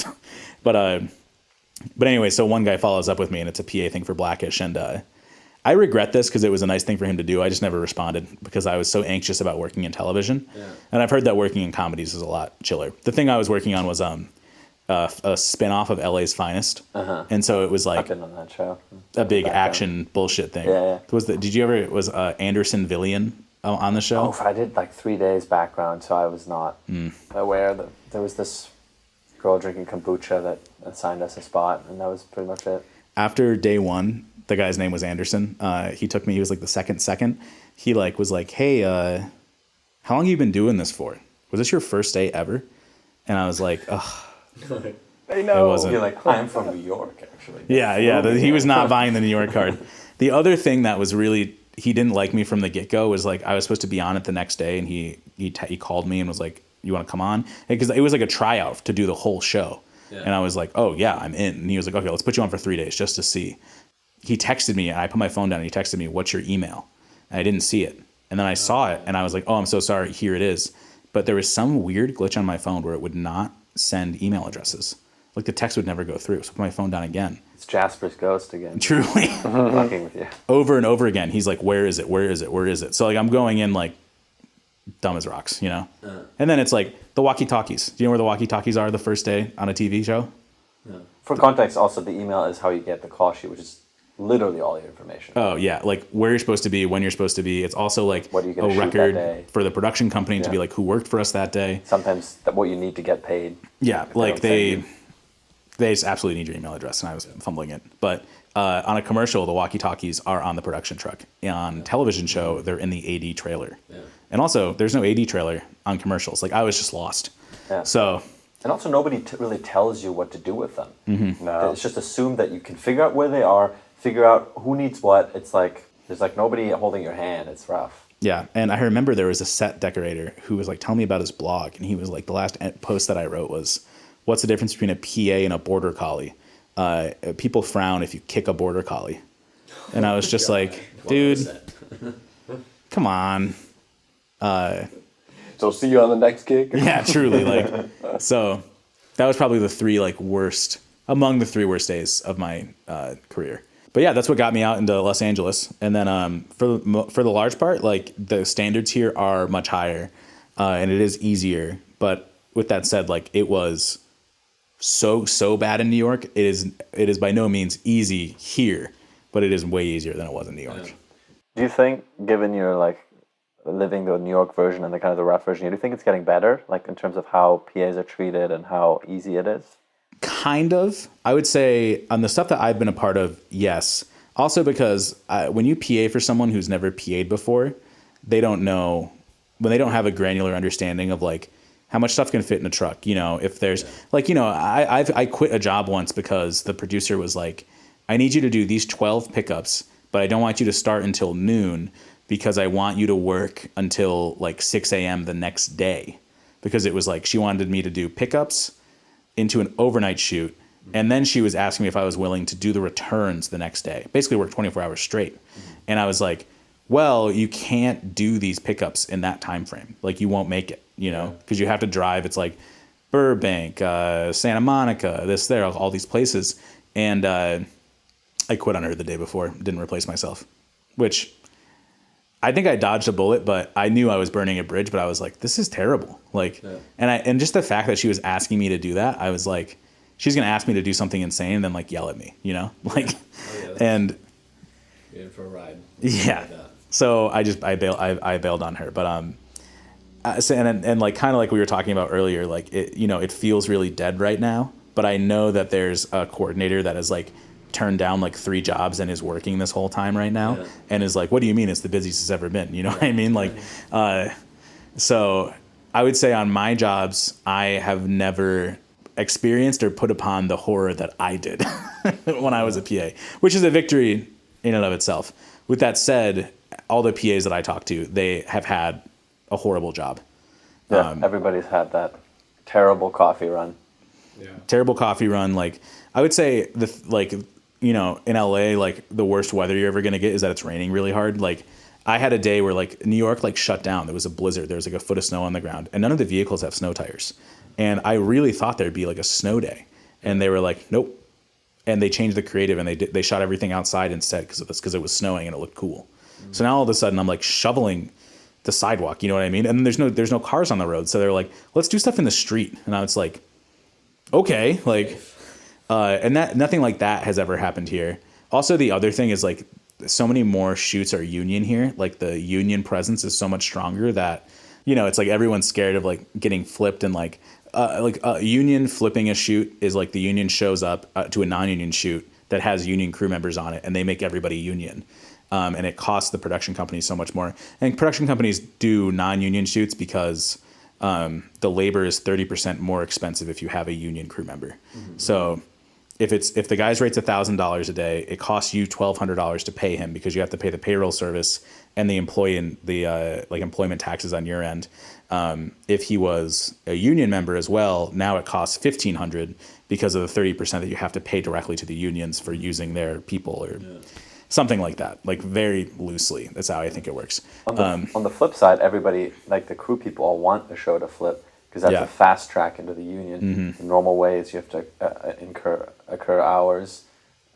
but anyway, so one guy follows up with me, and it's a PA thing for Blackish. And I regret this because it was a nice thing for him to do. I just never responded because I was so anxious about working in television. Yeah. And I've heard that working in comedies is a lot chiller. The thing I was working on was a spin-off of LA's Finest. Uh-huh. And so it was like I've been on that show. A big action bullshit thing. Yeah. Was Anderson Villian on the show? Oh, I did like 3 days background, so I was not aware that there was this girl drinking kombucha that assigned us a spot, and that was pretty much it. After day one, the guy's name was Anderson. He took me, he was like the second. He like was like, hey, how long have you been doing this for? Was this your first day ever? And I was like, ugh. I know. It wasn't. You're like, I'm from New York, actually. Yeah. He was not buying the New York card. The other thing that was really, he didn't like me from the get-go was like, I was supposed to be on it the next day, and he called me and was like, you want to come on? Because it was like a tryout to do the whole show. Yeah. And I was like, oh yeah, I'm in. And he was like, okay, let's put you on for 3 days just to see. He texted me, and I put my phone down, and he texted me, what's your email? And I didn't see it. And then I saw it, and I was like, oh, I'm so sorry, here it is. But there was some weird glitch on my phone where it would not send email addresses. Like the text would never go through. So I put my phone down again. It's Jasper's ghost again. Truly. Fucking with you. Over and over again. He's like, where is it? Where is it? Where is it? So like I'm going in like dumb as rocks, you know? And then it's like the walkie-talkies. Do you know where the walkie-talkies are the first day on a TV show? For context, also, the email is how you get the call sheet, which is literally all your information. Oh, yeah. Like where you're supposed to be, when you're supposed to be. It's also like what are you a record for the production company to be like who worked for us that day. Sometimes what you need to get paid. Yeah, like they just absolutely need your email address, and I was fumbling it. But on a commercial, the walkie-talkies are on the production truck. On television show, they're in the AD trailer. Yeah. And also, there's no AD trailer on commercials. Like I was just lost. Yeah. So. And also, nobody really tells you what to do with them. Mm-hmm. No. It's just assumed that you can figure out where they are, figure out who needs what. It's like there's like nobody holding your hand. It's rough. Yeah, and I remember there was a set decorator who was like, tell me about his blog. And he was like, the last post that I wrote was, what's the difference between a PA and a border collie? People frown if you kick a border collie. And I was just like, dude, come on. So see you on the next gig? Yeah, truly. Like, so that was probably the 3 like worst among the 3 worst days of my career. But yeah, that's what got me out into Los Angeles. And then for the large part, like the standards here are much higher, and it is easier. But with that said, like it was so bad in New York. It is by no means easy here, but it is way easier than it was in New York. Do you think, given you're like living the New York version and the kind of the rough version, do you think it's getting better, like in terms of how PAs are treated and how easy it is? Kind of. I would say on the stuff that I've been a part of, yes. Also because when you PA for someone who's never PA'd before, they don't know, when they don't have a granular understanding of like how much stuff can fit in a truck. You know, if there's like, you know, I quit a job once because the producer was like, I need you to do these 12 pickups, but I don't want you to start until noon because I want you to work until like 6 a.m. the next day. Because it was like she wanted me to do pickups into an overnight shoot, and then she was asking me if I was willing to do the returns the next day. Basically work 24 hours straight. And I was like, well, you can't do these pickups in that time frame. Like you won't make it, you know, because you have to drive. It's like Burbank, Santa Monica, this, there, all these places. And I quit on her the day before, didn't replace myself, which I think I dodged a bullet, but I knew I was burning a bridge, but I was like, this is terrible. Like, and just the fact that she was asking me to do that, I was like, she's going to ask me to do something insane and then like yell at me, you know, like, and You're in for a ride. yeah. So I bailed on her, but, so, and like, kind of like we were talking about earlier, like it, you know, it feels really dead right now, but I know that there's a coordinator that is like, turned down like 3 jobs and is working this whole time right now and is like, what do you mean it's the busiest it's ever been? You know what I mean? Like, so I would say on my jobs, I have never experienced or put upon the horror that I did when I was a PA, which is a victory in and of itself. With that said, all the PAs that I talk to, they have had a horrible job. Yeah, everybody's had that terrible coffee run. Terrible coffee run. Like I would say you know, in LA, like the worst weather you're ever going to get is that it's raining really hard. Like I had a day where like New York, like shut down. There was a blizzard. There was like a foot of snow on the ground and none of the vehicles have snow tires. And I really thought there'd be like a snow day and they were like, nope. And they changed the creative and they shot everything outside instead because it was snowing and it looked cool. So now all of a sudden I'm like shoveling the sidewalk, you know what I mean? And there's no cars on the road. So they're like, let's do stuff in the street. And I was like, okay, like, and that nothing like that has ever happened here. Also, the other thing is like so many more shoots are union here. Like the union presence is so much stronger that, you know, it's like everyone's scared of like getting flipped and like a union flipping a shoot is like the union shows up to a non-union shoot that has union crew members on it and they make everybody union. And it costs the production companies so much more. And production companies do non-union shoots because the labor is 30% more expensive if you have a union crew member. So if the guy's rate's $1,000 a day, it costs you $1,200 to pay him because you have to pay the payroll service and the employee and the like employment taxes on your end. If he was a union member as well, now it costs $1,500 because of the 30% that you have to pay directly to the unions for using their people or something like that. Like very loosely, that's how I think it works. On the flip side, everybody, like the crew people, all want the show to flip. Because that's a fast track into the union. The normal way is you have to incur hours,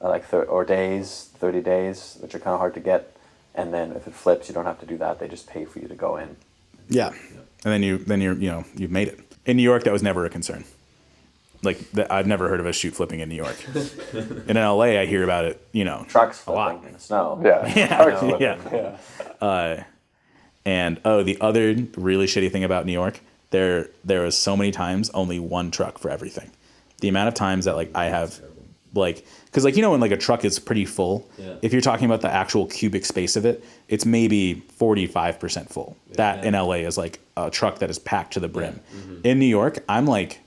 or days, 30 days, which are kind of hard to get. And then if it flips, you don't have to do that. They just pay for you to go in. Yeah, and then you've made it. In New York, that was never a concern. Like I've never heard of a shoot flipping in New York. And in LA, I hear about it. You know, trucks a lot flipping in the snow. And the other really shitty thing about New York. There was so many times only one truck for everything. The amount of times that like I have like, cause like, you know, when like a truck is pretty full, if you're talking about the actual cubic space of it, it's maybe 45% full. That in LA is like a truck that is packed to the brim. In New York, I'm like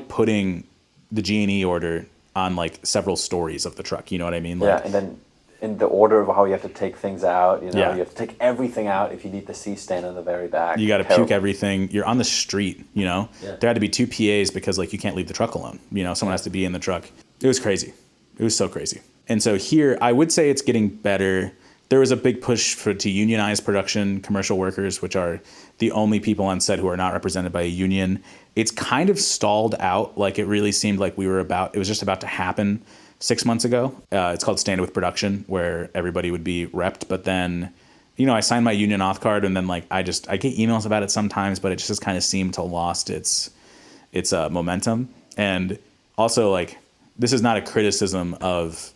putting the G&E order on like several stories of the truck. You know what I mean? Like, and then in the order of how you have to take things out, you know, you have to take everything out if you need the C-stand in the very back. You got to puke everything. You're on the street, you know. There had to be 2 PAs because like you can't leave the truck alone. You know, someone has to be in the truck. It was crazy. It was so crazy. And so here, I would say it's getting better there was a big push to unionize production commercial workers, which are the only people on set who are not represented by a union. It's kind of stalled out. Like, it really seemed like it was just about to happen 6 months ago. It's called Stand With Production, where everybody would be repped. But then, I signed my union auth card, and then like I get emails about it sometimes, but it just kind of seemed to lost its momentum. And also, like, this is not a criticism of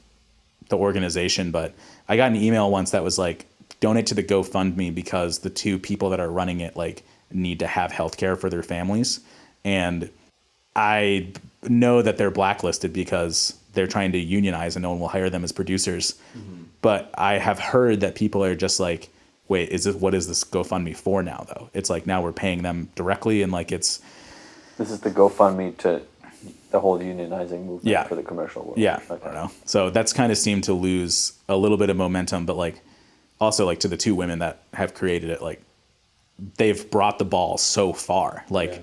the organization, but I got an email once that was like, donate to the GoFundMe because the two people that are running it like need to have healthcare for their families. And I know that they're blacklisted because they're trying to unionize and no one will hire them as producers. Mm-hmm. But I have heard that people are just like, wait, what is this GoFundMe for now though? It's like, now we're paying them directly, and like this is the GoFundMe to the whole unionizing movement for the commercial world. Yeah, okay. I don't know. So that's kind of seemed to lose a little bit of momentum, but like also like to the two women that have created it, like they've brought the ball so far. Like,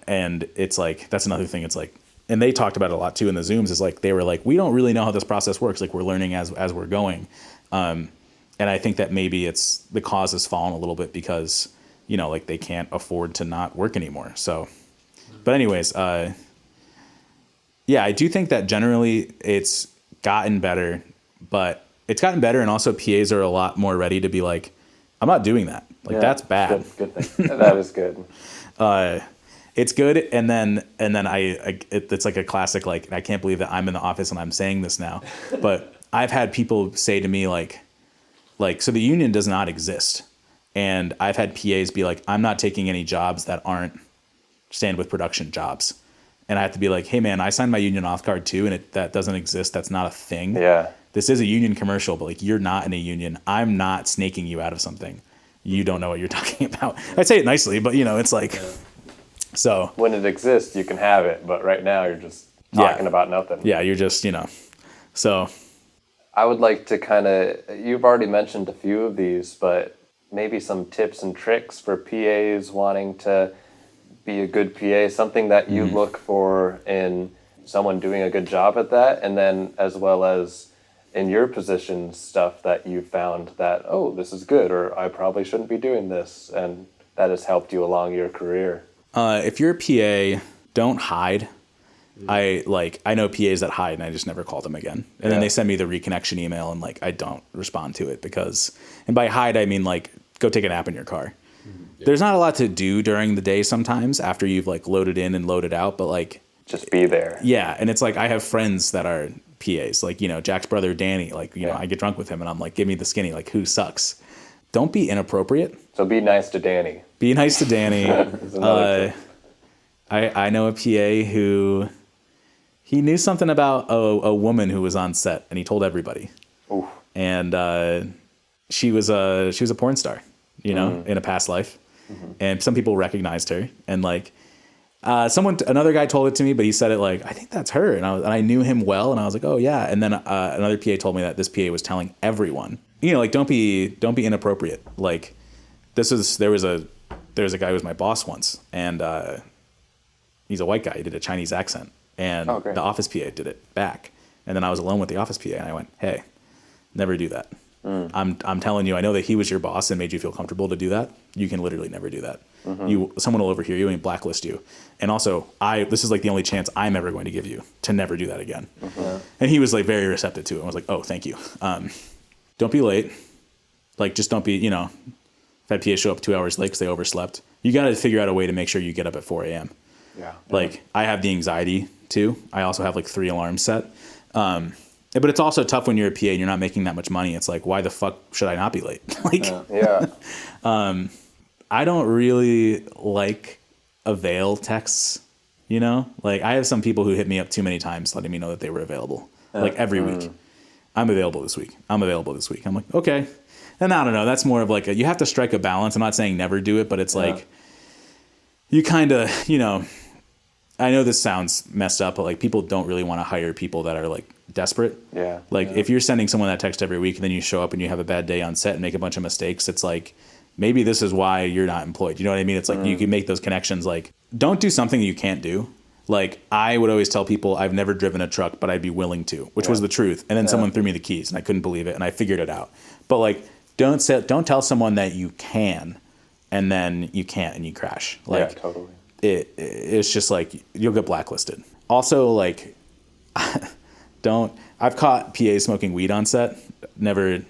and it's like, that's another thing. It's like, and they talked about it a lot too in the Zooms, is like, they were like, we don't really know how this process works. Like, we're learning as we're going. And I think that maybe the cause has fallen a little bit because, like they can't afford to not work anymore. So, but anyways, yeah, I do think that generally it's gotten better, but it's gotten better, and also PAs are a lot more ready to be like, I'm not doing that. Like, that's bad. Good thing. That is good. It's good, and then it's like a classic, like, I can't believe that I'm in the office and I'm saying this now, but I've had people say to me like, so the union does not exist, and I've had PAs be like, I'm not taking any jobs that aren't Stand With Production jobs. And I have to be like, hey man, I signed my union auth card too, and that doesn't exist. That's not a thing. Yeah. This is a union commercial, but like, you're not in a union. I'm not snaking you out of something. You don't know what you're talking about. I say it nicely, but it's like, so. When it exists, you can have it, but right now you're just talking about nothing. Yeah, you're just, so. I would like to you've already mentioned a few of these, but maybe some tips and tricks for PAs wanting to be a good PA, something that you look for in someone doing a good job at that, and then as well as in your position, stuff that you found that, oh, this is good, or I probably shouldn't be doing this, and that has helped you along your career. If you're a PA, don't hide. I know PAs that hide, and I just never call them again. And then they send me the reconnection email, and like, I don't respond to it because, and by hide, I mean like, go take a nap in your car. There's not a lot to do during the day sometimes after you've like loaded in and loaded out, but like, just be there. Yeah. And it's like, I have friends that are PAs, like, Jack's brother, Danny, like, I get drunk with him and I'm like, give me the skinny, like, who sucks? Don't be inappropriate. So be nice to Danny. Be nice to Danny. I know a PA who, he knew something about a woman who was on set, and he told everybody. Oof. And she was a porn star, in a past life. Mm-hmm. And some people recognized her, and like another guy told it to me, but he said it like, I think that's her, and I knew him well, and I was like, oh yeah. And then another PA told me that this PA was telling everyone, like, don't be inappropriate. Like, there was a guy who was my boss once, and he's a white guy. He did a Chinese accent, and the office PA did it back, and then I was alone with the office PA, and I went, hey, never do that. I'm telling you, I know that he was your boss and made you feel comfortable to do that. You can literally never do that. Mm-hmm. Someone will overhear you and blacklist you. And also, this is like the only chance I'm ever going to give you to never do that again. Mm-hmm. And he was like very receptive to it. I was like, oh, thank you. Don't be late. Like, just don't be, if had PA show up 2 hours late because they overslept, you got to figure out a way to make sure you get up at 4 a.m. Yeah. Like, I have the anxiety too. I also have like 3 alarms set. But it's also tough when you're a PA and you're not making that much money. It's like, why the fuck should I not be late? Like, I don't really like avail texts, Like, I have some people who hit me up too many times letting me know that they were available. Like, every week. I'm available this week. I'm available this week. I'm like, okay. And I don't know. That's more of like, you have to strike a balance. I'm not saying never do it, but it's like, you kind of, I know this sounds messed up, but like, people don't really want to hire people that are like desperate. Yeah. Like, if you're sending someone that text every week and then you show up and you have a bad day on set and make a bunch of mistakes, it's like, maybe this is why you're not employed. You know what I mean? It's like, you can make those connections. Like, don't do something you can't do. Like, I would always tell people I've never driven a truck, but I'd be willing to, which was the truth. And then someone threw me the keys and I couldn't believe it and I figured it out. But like, don't tell someone that you can and then you can't and you crash. Like, yeah, totally. It's just like, you'll get blacklisted. Also, like, I've caught PAs smoking weed on set. Never.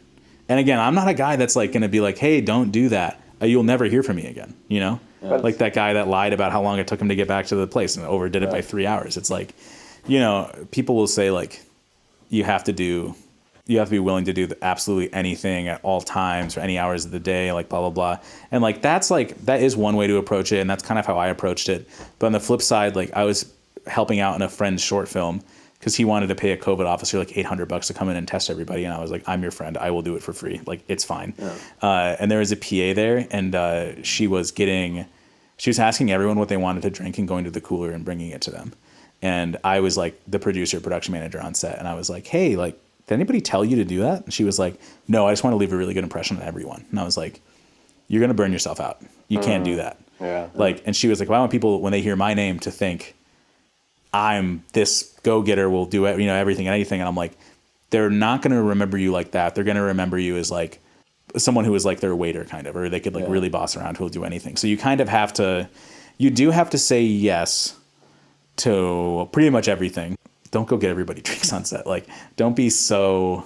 And again, I'm not a guy that's like going to be like, hey, don't do that. You'll never hear from me again, you know? Yeah. Like that guy that lied about how long it took him to get back to the place and overdid it by 3 hours. It's like, you know, people will say like, you have to be willing to do absolutely anything at all times for any hours of the day, like blah, blah, blah. And like, that is one way to approach it. And that's kind of how I approached it. But on the flip side, like I was helping out in a friend's short film because he wanted to pay a COVID officer like $800 to come in and test everybody. And I was like, I'm your friend. I will do it for free. Like, it's fine. Yeah. And there was a PA there and she was asking everyone what they wanted to drink and going to the cooler and bringing it to them. And I was like the production manager on set. And I was like, hey, like, did anybody tell you to do that? And she was like, no, I just want to leave a really good impression on everyone. And I was like, you're going to burn yourself out. You can't do that. Yeah. Like, and she was like, well, I want people, when they hear my name, to think I'm this go-getter, will do it, you know, everything and anything. And I'm like, they're not going to remember you like that. They're going to remember you as like someone who was like their waiter kind of, or they could like really boss around, who'll do anything. So you kind of have to say yes to pretty much everything. Don't go get everybody drinks on set. Like, don't be so,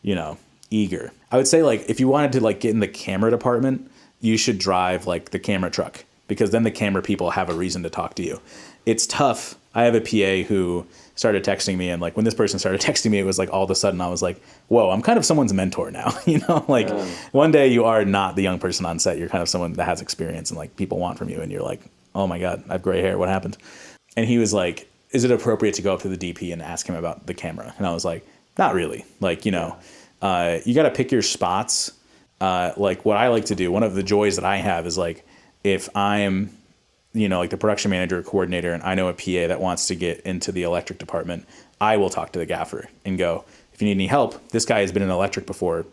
you know, eager. I would say like, if you wanted to like get in the camera department, you should drive like the camera truck, because then the camera people have a reason to talk to you. It's tough. I have a PA who started texting me, and like when this person started texting me, it was like all of a sudden I was like, whoa, I'm kind of someone's mentor now. You know, like one day you are not the young person on set. You're kind of someone that has experience and like people want from you. And you're like, oh my God, I have gray hair. What happened? And he was like, is it appropriate to go up to the DP and ask him about the camera? And I was like, not really. Like, you know, you got to pick your spots. Like what I like to do, one of the joys that I have is like, if I'm, you know, like the production manager or coordinator, and I know a PA that wants to get into the electric department, I will talk to the gaffer and go, if you need any help, this guy has been in electric before,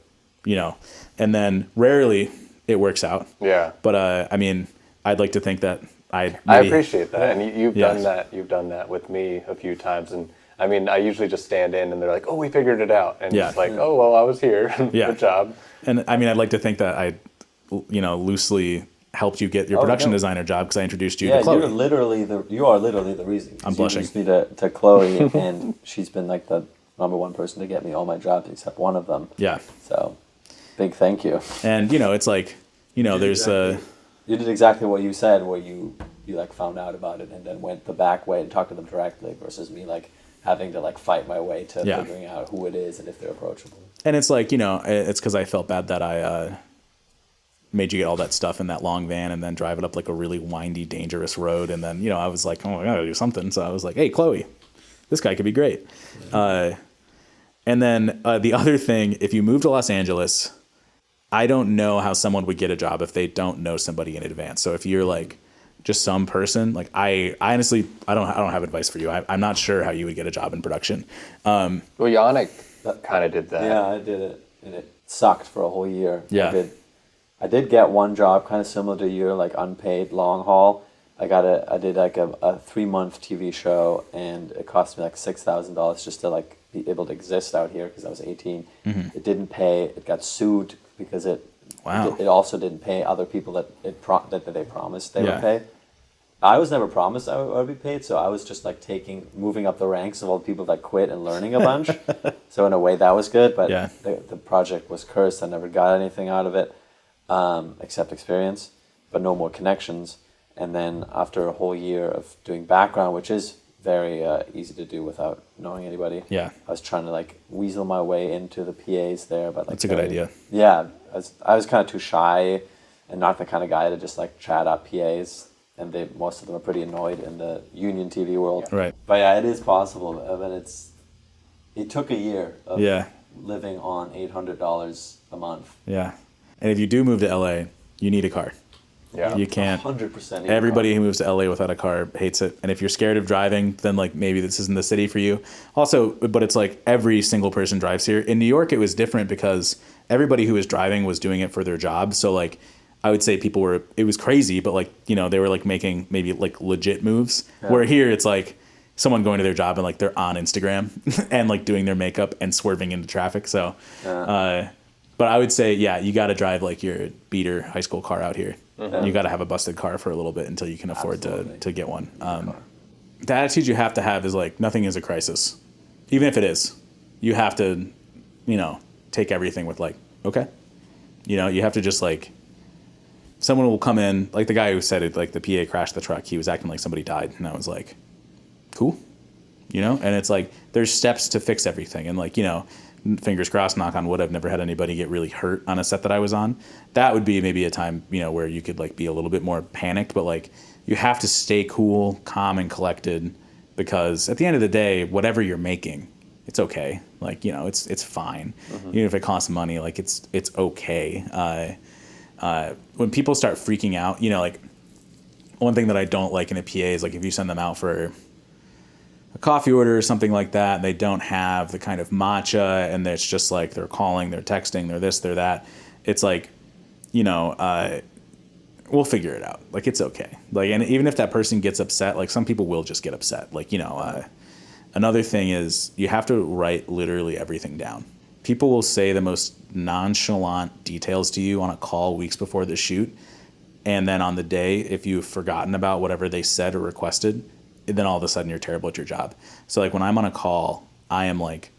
you know, and then rarely it works out. Yeah. But, I mean, I'd like to think that I appreciate that. And you've done that. You've done that with me a few times. And I mean, I usually just stand in and they're like, oh, we figured it out. And it's like, oh, well, I was here. Good job. And I mean, I'd like to think that I, you know, loosely helped you get your production designer job because I introduced you to Chloe. You are literally the reason. I'm blushing. You introduced me to Chloe, and she's been like the number one person to get me all my jobs except one of them. Yeah. So, big thank you. And you know, it's like, you know, there's you did exactly what you said, where you like found out about it and then went the back way and talked to them directly, versus me like having to like fight my way to figuring out who it is and if they're approachable. And it's like, you know, it's because I felt bad that I made you get all that stuff in that long van and then drive it up like a really windy, dangerous road. And then, you know, I was like, oh, I gotta do something. So I was like, hey, Chloe, this guy could be great. And then the other thing, if you move to Los Angeles, I don't know how someone would get a job if they don't know somebody in advance. So if you're like just some person, like I honestly, I don't have advice for you. I'm not sure how you would get a job in production. Well, Jannik kind of did that. Yeah, I did it, and it sucked for a whole year. Yeah. I did get one job kind of similar to your like unpaid long haul. I did like a 3-month TV show, and it cost me like $6,000 just to like be able to exist out here because I was 18. Mm-hmm. It didn't pay. It got sued because it also didn't pay other people that they promised they would pay. I was never promised I would be paid, so I was just like moving up the ranks of all the people that quit and learning a bunch. So in a way that was good, but the project was cursed. I never got anything out of it. Except experience, but no more connections. And then after a whole year of doing background, which is very easy to do without knowing anybody, I was trying to like weasel my way into the PAs there. But like, that's a good idea. Yeah, I was kind of too shy and not the kind of guy to just like chat up PAs. And most of them are pretty annoyed in the union TV world. Right. But yeah, it is possible. But it took a year of living on $800 a month. Yeah. And if you do move to LA, you need a car. Yeah. You can't. 100%. Everybody who moves to LA without a car hates it. And if you're scared of driving, then like maybe this isn't the city for you. Also, but it's like every single person drives here. In New York, it was different because everybody who was driving was doing it for their job. So like I would say it was crazy, but like, you know, they were like making maybe like legit moves. Where here it's like someone going to their job and like they're on Instagram and like doing their makeup and swerving into traffic. So, but I would say, yeah, you got to drive like your beater high school car out here. You got to have a busted car for a little bit until you can afford to get one. The attitude you have to have is like, nothing is a crisis. Even if it is, you have to, you know, take everything with like, okay. You know, you have to just like, someone will come in, like the guy who said it, like the PA crashed the truck. He was acting like somebody died. And I was like, cool. You know, and it's like, there's steps to fix everything. And like, you know, fingers crossed, knock on wood, I've never had anybody get really hurt on a set that I was on. That would be maybe a time, you know, where you could like be a little bit more panicked, but like you have to stay cool, calm, and collected, because at the end of the day, whatever you're making, it's okay. Like, you know, it's fine. Even if it costs money, like it's okay. When people start freaking out, you know, like one thing that I don't like in a PA is like if you send them out for a coffee order or something like that, and they don't have the kind of matcha, and it's just like they're calling, they're texting, they're this, they're that. It's like, you know, we'll figure it out. Like, it's okay. Like, and even if that person gets upset, like some people will just get upset. Like, you know, another thing is you have to write literally everything down. People will say the most nonchalant details to you on a call weeks before the shoot. And then on the day, if you've forgotten about whatever they said or requested, then all of a sudden you're terrible at your job. So like when I'm on a call, I am like,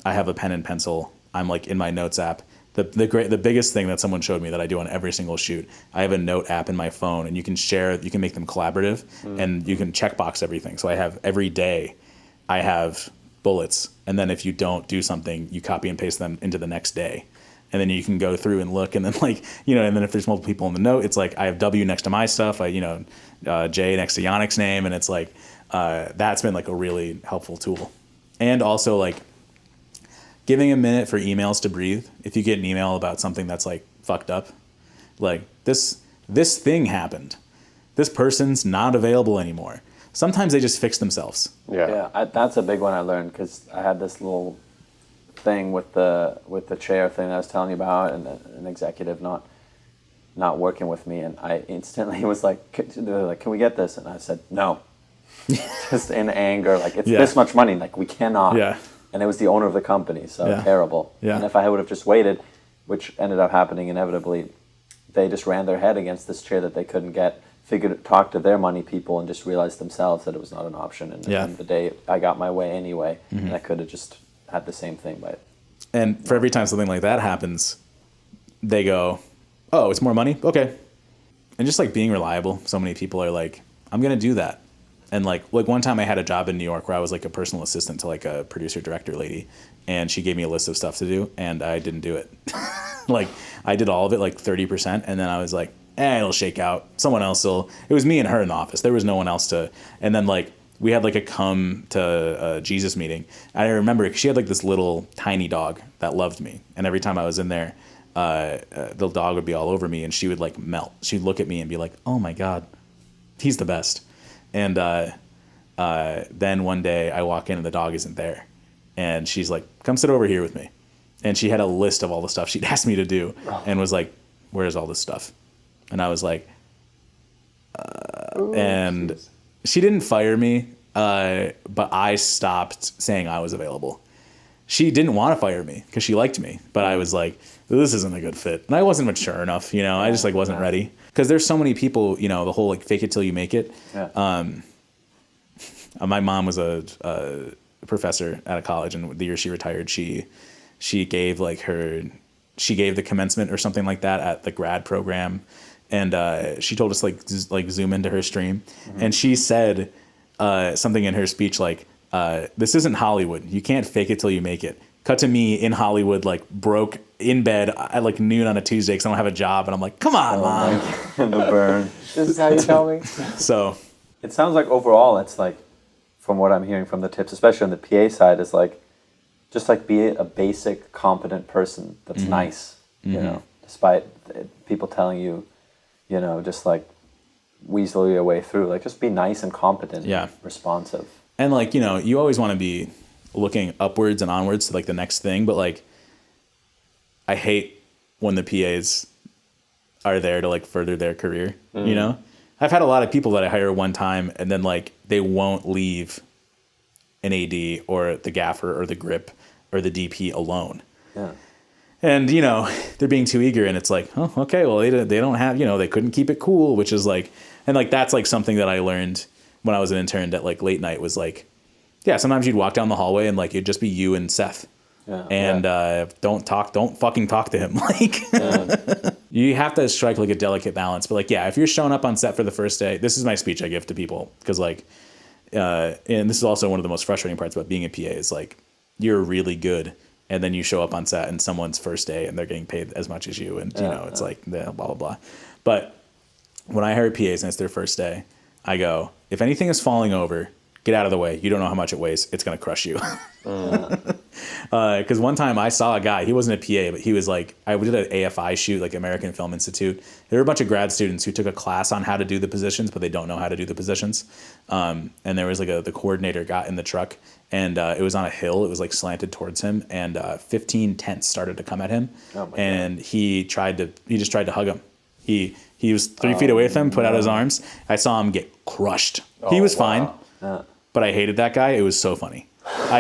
I have a pen and pencil. I'm like in my notes app. The biggest thing that someone showed me that I do on every single shoot, I have a note app in my phone, and you can make them collaborative, and you can checkbox everything. So I have every day, I have bullets, and then if you don't do something, you copy and paste them into the next day, and then you can go through and look, and then like, you know, and then if there's multiple people in the note, it's like I have W next to my stuff, J next to Jannik's name, and it's like that's been like a really helpful tool. And also like giving a minute for emails to breathe. If you get an email about something that's like fucked up, like this thing happened, this person's not available anymore. Sometimes they just fix themselves. That's a big one I learned, because I had this little thing with the chair thing that I was telling you about, and an executive not working with me, and I instantly was like, can we get this? And I said no, just in anger, like it's this much money, like we cannot. And it was the owner of the company, so terrible. And if I would have just waited, which ended up happening inevitably, they just ran their head against this chair that they couldn't get. Talked to their money people and just realized themselves that it was not an option. And at the end of the day, I got my way anyway, and I could have just had the same thing. And for every time something like that happens, they go, oh, it's more money? Okay. And just like being reliable, so many people are like, I'm going to do that. And like one time I had a job in New York where I was like a personal assistant to like a producer director lady, and she gave me a list of stuff to do, and I didn't do it. Like I did all of it, like 30%. And then I was like, it'll shake out. Someone else will. It was me and her in the office. There was no one else to. And then like we had like a come to Jesus meeting. I remember she had like this little tiny dog that loved me, and every time I was in there, the dog would be all over me, and she would like melt. She'd look at me and be like, "Oh my God, he's the best." And then one day I walk in and the dog isn't there, and she's like, "Come sit over here with me." And she had a list of all the stuff she'd asked me to do, and was like, "Where's all this stuff?" And I was like, and geez. She didn't fire me, but I stopped saying I was available. She didn't want to fire me because she liked me, but I was like, this isn't a good fit. And I wasn't mature enough, you know, I just like wasn't ready. Because there's so many people, you know, the whole like fake it till you make it. My mom was a professor at a college, and the year she retired, she gave the commencement or something like that at the grad program. And she told us like zoom into her stream, and she said something in her speech like, "This isn't Hollywood. You can't fake it till you make it." Cut to me in Hollywood, like broke in bed at like noon on a Tuesday because I don't have a job, and I'm like, "Come on, Mom." The burn. This is how you tell me. So it sounds like overall, it's like, from what I'm hearing from the tips, especially on the PA side, is like, just like be a basic, competent person that's nice, you know, despite people telling you, you know, just like weasel your way through. Like, just be nice and competent, responsive. And like, you know, you always want to be looking upwards and onwards to like the next thing, but like, I hate when the PAs are there to like further their career. You know, I've had a lot of people that I hire one time and then like they won't leave an AD or the gaffer or the grip or the DP alone. Yeah. And, you know, they're being too eager and it's like, oh, okay, well, they don't have, you know, they couldn't keep it cool, which is like, and like, that's like something that I learned when I was an intern at like late night was like, yeah, sometimes you'd walk down the hallway and like, it'd just be you and Seth. Yeah. And don't fucking talk to him. Like, you have to strike like a delicate balance. But like, yeah, if you're showing up on set for the first day, this is my speech I give to people. Because like, and this is also one of the most frustrating parts about being a PA is like, you're really good. And then you show up on set and someone's first day and they're getting paid as much as you. And, you know, it's like, blah, blah, blah. But when I hire PAs and it's their first day, I go, if anything is falling over, get out of the way. You don't know how much it weighs. It's going to crush you. Because one time I saw a guy, he wasn't a PA, but he was like, I did an AFI shoot, like American Film Institute. There were a bunch of grad students who took a class on how to do the positions, but they don't know how to do the positions. And there was like the coordinator got in the truck and it was on a hill. It was like slanted towards him and 15 tents started to come at him. And he just tried to hug him. He was 3 feet away from him, put out his arms. I saw him get crushed. He was fine, but I hated that guy. It was so funny.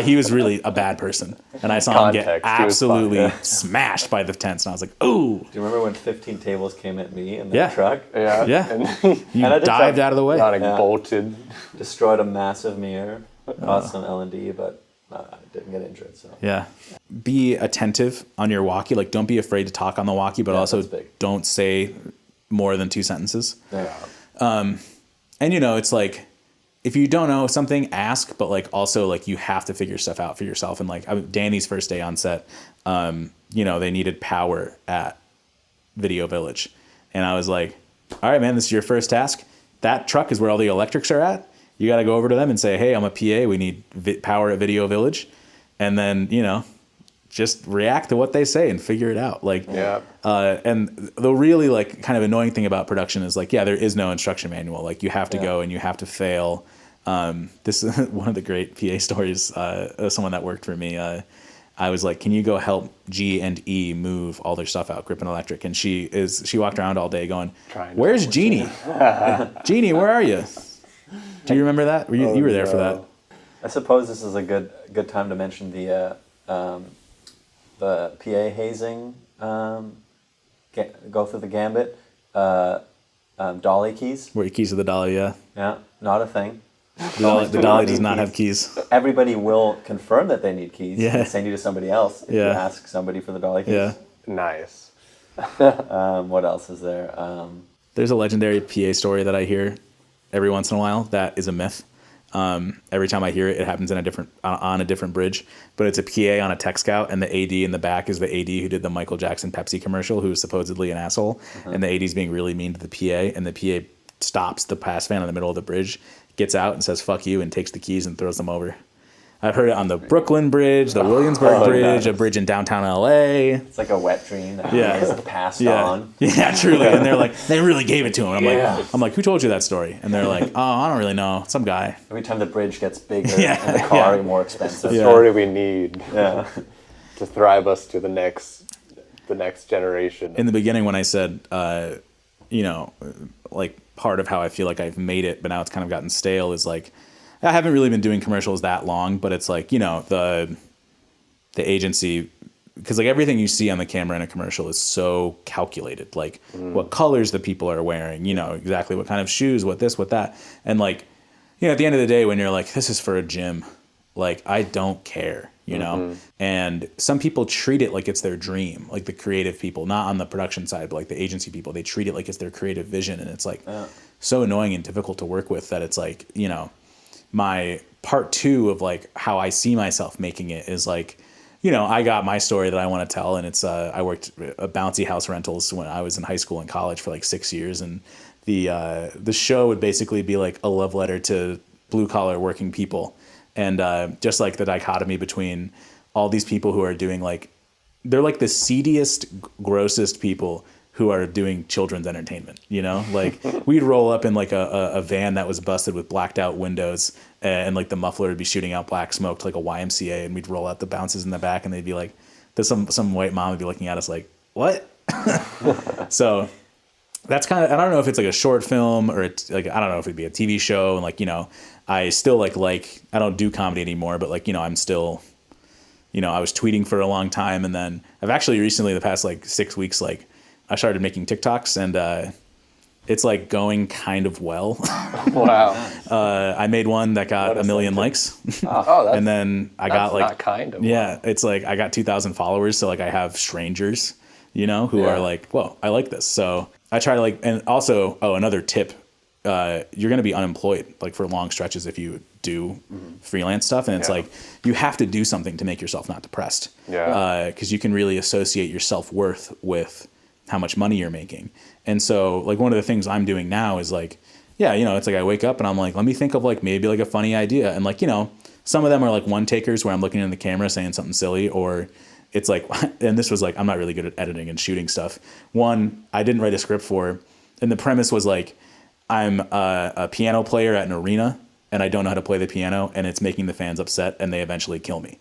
He was really a bad person. And I saw him get absolutely smashed by the tents. And I was like, ooh. Do you remember when 15 tables came at me in the truck? Yeah. Yeah. And You dived out of the way. bolted. Destroyed a massive mirror. Caused some L&D, but I didn't get injured. So Yeah. Be attentive on your walkie. Like, don't be afraid to talk on the walkie, but also don't say more than 2 sentences. Yeah. And, you know, it's like, if you don't know something, ask, but like also like you have to figure stuff out for yourself. And like Danny's first day on set, you know, they needed power at Video Village. And I was like, all right, man, this is your first task. That truck is where all the electrics are at. You got to go over to them and say, hey, I'm a PA. We need power at Video Village. And then, you know, just react to what they say and figure it out. Like, and the really like kind of annoying thing about production is like, yeah, there is no instruction manual. Like you have to go and you have to fail. This is one of the great PA stories. Someone that worked for me, I was like, can you go help G and E move all their stuff out, grip and electric? And she walked around all day going, where's Jeannie? Jeannie, where are you? Do you remember that? You were there for that. I suppose this is a good time to mention the PA hazing, go through the gambit, dolly keys. Where your keys to the dolly, yeah. Yeah, not a thing. The dolly does not have keys. Everybody will confirm that they need keys and send you to somebody else if you ask somebody for the dolly keys. Yeah. Nice. What else is there? There's a legendary PA story that I hear every once in a while that is a myth. Every time I hear it, it happens on a different bridge, but it's a PA on a tech scout, and the AD in the back is the AD who did the Michael Jackson Pepsi commercial, who is supposedly an asshole, and the AD is being really mean to the PA, and the PA stops the pass fan in the middle of the bridge, gets out and says "fuck you" and takes the keys and throws them over. I've heard it on the Brooklyn Bridge, the Williamsburg Bridge, a bridge in downtown LA. It's like a wet dream that is passed on. Yeah, truly. And they're like, they really gave it to him. I'm like, who told you that story? And they're like, oh, I don't really know. Some guy. Every time the bridge gets bigger and the car more expensive. The story we need to thrive us to the next generation. In the beginning when I said, you know, like part of how I feel like I've made it, but now it's kind of gotten stale is like, I haven't really been doing commercials that long, but it's like, you know, the agency, because like everything you see on the camera in a commercial is so calculated, like what colors the people are wearing, you know, exactly what kind of shoes, what this, what that. And like, you know, at the end of the day, when you're like, this is for a gym, like, I don't care, you know? And some people treat it like it's their dream, like the creative people, not on the production side, but like the agency people, they treat it like it's their creative vision. And it's like so annoying and difficult to work with that it's like, you know, my part 2 of like how I see myself making it is like, you know, I got my story that I want to tell, and it's I worked at Bouncy House Rentals when I was in high school and college for like 6 years, and the show would basically be like a love letter to blue collar working people, and just like the dichotomy between all these people who are doing like, they're like the seediest, grossest people who are doing children's entertainment, you know? Like, we'd roll up in like a van that was busted with blacked out windows, and like the muffler would be shooting out black smoke to like a YMCA, and we'd roll out the bounces in the back, and they'd be like, some white mom would be looking at us like, what? So that's kind of, I don't know if it's like a short film or it's like, I don't know if it'd be a TV show. And like, you know, I still like, I don't do comedy anymore, but like, you know, I'm still, you know, I was tweeting for a long time. And then I've actually recently, the past like 6 weeks, like I started making TikToks and, it's like going kind of well. Wow. I made one that got What a 1 million sentence. likes. Oh, that's, And then I that's got like, not kind of. yeah, it's like I got 2,000 followers. So like I have strangers, you know, who are like, whoa, I like this. So I try to like, and also, another tip, you're going to be unemployed like for long stretches if you do freelance stuff. And it's like, you have to do something to make yourself not depressed. Yeah. Cause you can really associate your self-worth with how much money you're making. And so like one of the things I'm doing now is like, yeah, you know, it's like I wake up and I'm like, let me think of like maybe like a funny idea. And like, you know, some of them are like one takers where I'm looking in the camera saying something silly, or it's like, and this was like, I'm not really good at editing and shooting stuff. One, I didn't write a script for, and the premise was like, I'm a piano player at an arena and I don't know how to play the piano and it's making the fans upset and they eventually kill me.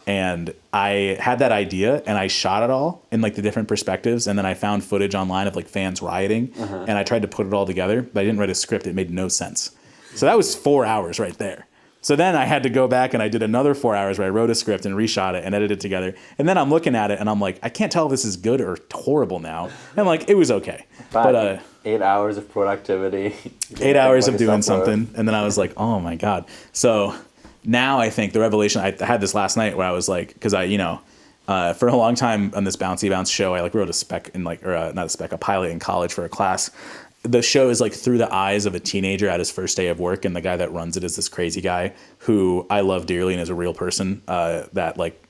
And I had that idea and I shot it all in like the different perspectives. And then I found footage online of like fans rioting and I tried to put it all together, but I didn't write a script. It made no sense. So that was 4 hours right there. So then I had to go back and I did another 4 hours where I wrote a script and reshot it and edited it together. And then I'm looking at it and I'm like, I can't tell if this is good or horrible now. And like, it was okay. But 8 hours of productivity. 8 hours of Like doing self-worth. something. And then I was like, oh my God. So now I think the revelation, I had this last night where I was like, cause I, you know, for a long time on this Bouncy Bounce show, I like wrote a spec in like, or not a spec, a pilot in college for a class. The show is like through the eyes of a teenager at his first day of work. And the guy that runs it is this crazy guy who I love dearly and is a real person, that like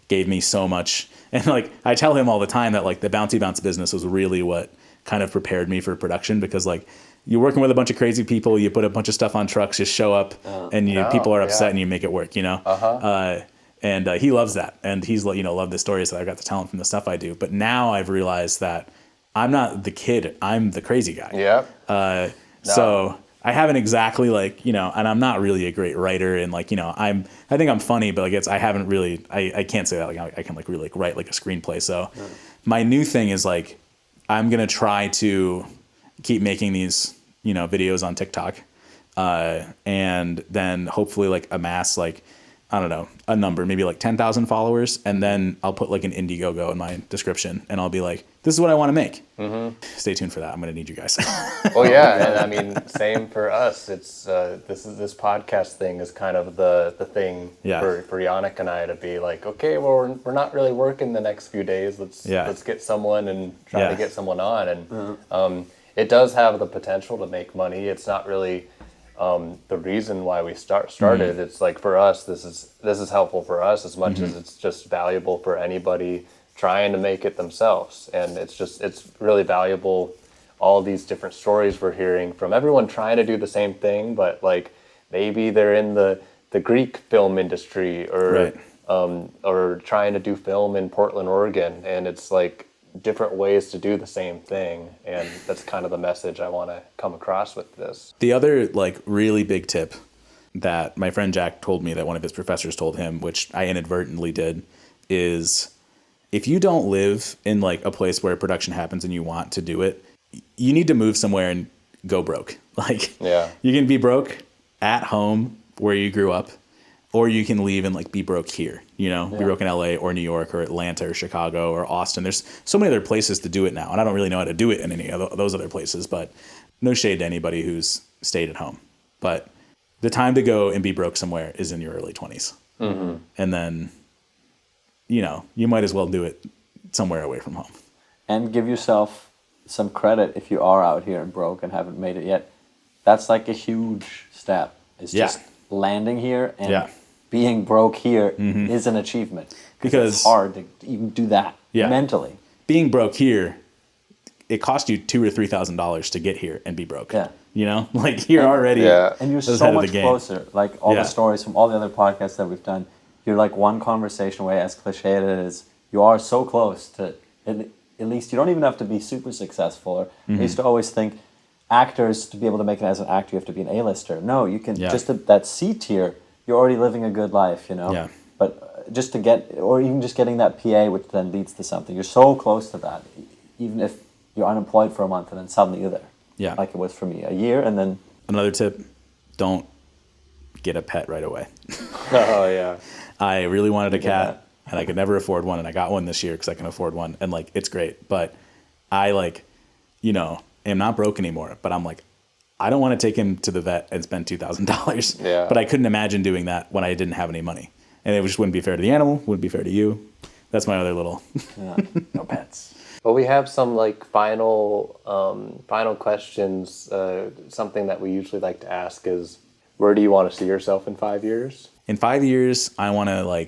gave me so much. And like, I tell him all the time that like the Bouncy Bounce business was really what kind of prepared me for production, because like you're working with a bunch of crazy people, you put a bunch of stuff on trucks, just show up and people are upset and you make it work, you know? And he loves that. And he's, you know, loved the stories that I got to tell him from the stuff I do. But now I've realized that I'm not the kid, I'm the crazy guy. Yeah. So I haven't exactly like, you know, and I'm not really a great writer, and like, you know, I think I'm funny, but like I haven't really, I can't say that like I can like really like write like a screenplay. So my new thing is like, I'm going to try to keep making these, you know, videos on TikTok, and then hopefully like amass like, I don't know, a number, maybe like 10,000 followers. And then I'll put like an Indiegogo in my description and I'll be like, this is what I want to make. Stay tuned for that. I'm going to need you guys. Well, yeah, and I mean, same for us. It's this podcast thing is kind of the thing for Jannik and I to be like, okay, well, we're not really working the next few days. Let's get someone and try to get someone on, and it does have the potential to make money. It's not really the reason why we started. It's like for us, this is helpful for us as much as it's just valuable for anybody trying to make it themselves, and it's really valuable. All these different stories we're hearing from everyone trying to do the same thing, but like maybe they're in the Greek film industry or trying to do film in Portland, Oregon, and it's like different ways to do the same thing, and that's kind of the message I want to come across with this. The other like really big tip that my friend Jack told me that one of his professors told him, which I inadvertently did, is if you don't live in like a place where production happens and you want to do it, you need to move somewhere and go broke. Like, you can be broke at home where you grew up, or you can leave and like be broke here, you know, be broke in LA or New York or Atlanta or Chicago or Austin. There's so many other places to do it now. And I don't really know how to do it in any of those other places, but no shade to anybody who's stayed at home. But the time to go and be broke somewhere is in your early 20s. And then, you know, you might as well do it somewhere away from home. And give yourself some credit if you are out here and broke and haven't made it yet. That's like a huge step. It's just landing here and being broke here is an achievement. Because it's hard to even do that mentally. Being broke here, it cost you $2,000 or $3,000 to get here and be broke. You know, like you're already and you're so much closer. Like all the stories from all the other podcasts that we've done, you're like one conversation away. As cliche it is, you are so close to. At least you don't even have to be super successful. Or I used to always think actors, to be able to make it as an actor, you have to be an A-lister. No, you can just that C tier. You're already living a good life, you know. But just to get, or even just getting that PA, which then leads to something. You're so close to that, even if you're unemployed for a month and then suddenly you're there. Yeah. Like it was for me, a year and then. Another tip, don't get a pet right away. Oh yeah. I really wanted a cat and I could never afford one, and I got one this year because I can afford one, and like it's great. But I am not broke anymore, but I'm like, I don't want to take him to the vet and spend $2,000. Yeah. But I couldn't imagine doing that when I didn't have any money. And it just wouldn't be fair to the animal, wouldn't be fair to you. That's my other little No pets. Well, we have some like final questions. Something that we usually like to ask is, where do you want to see yourself in 5 years? In 5 years, I want to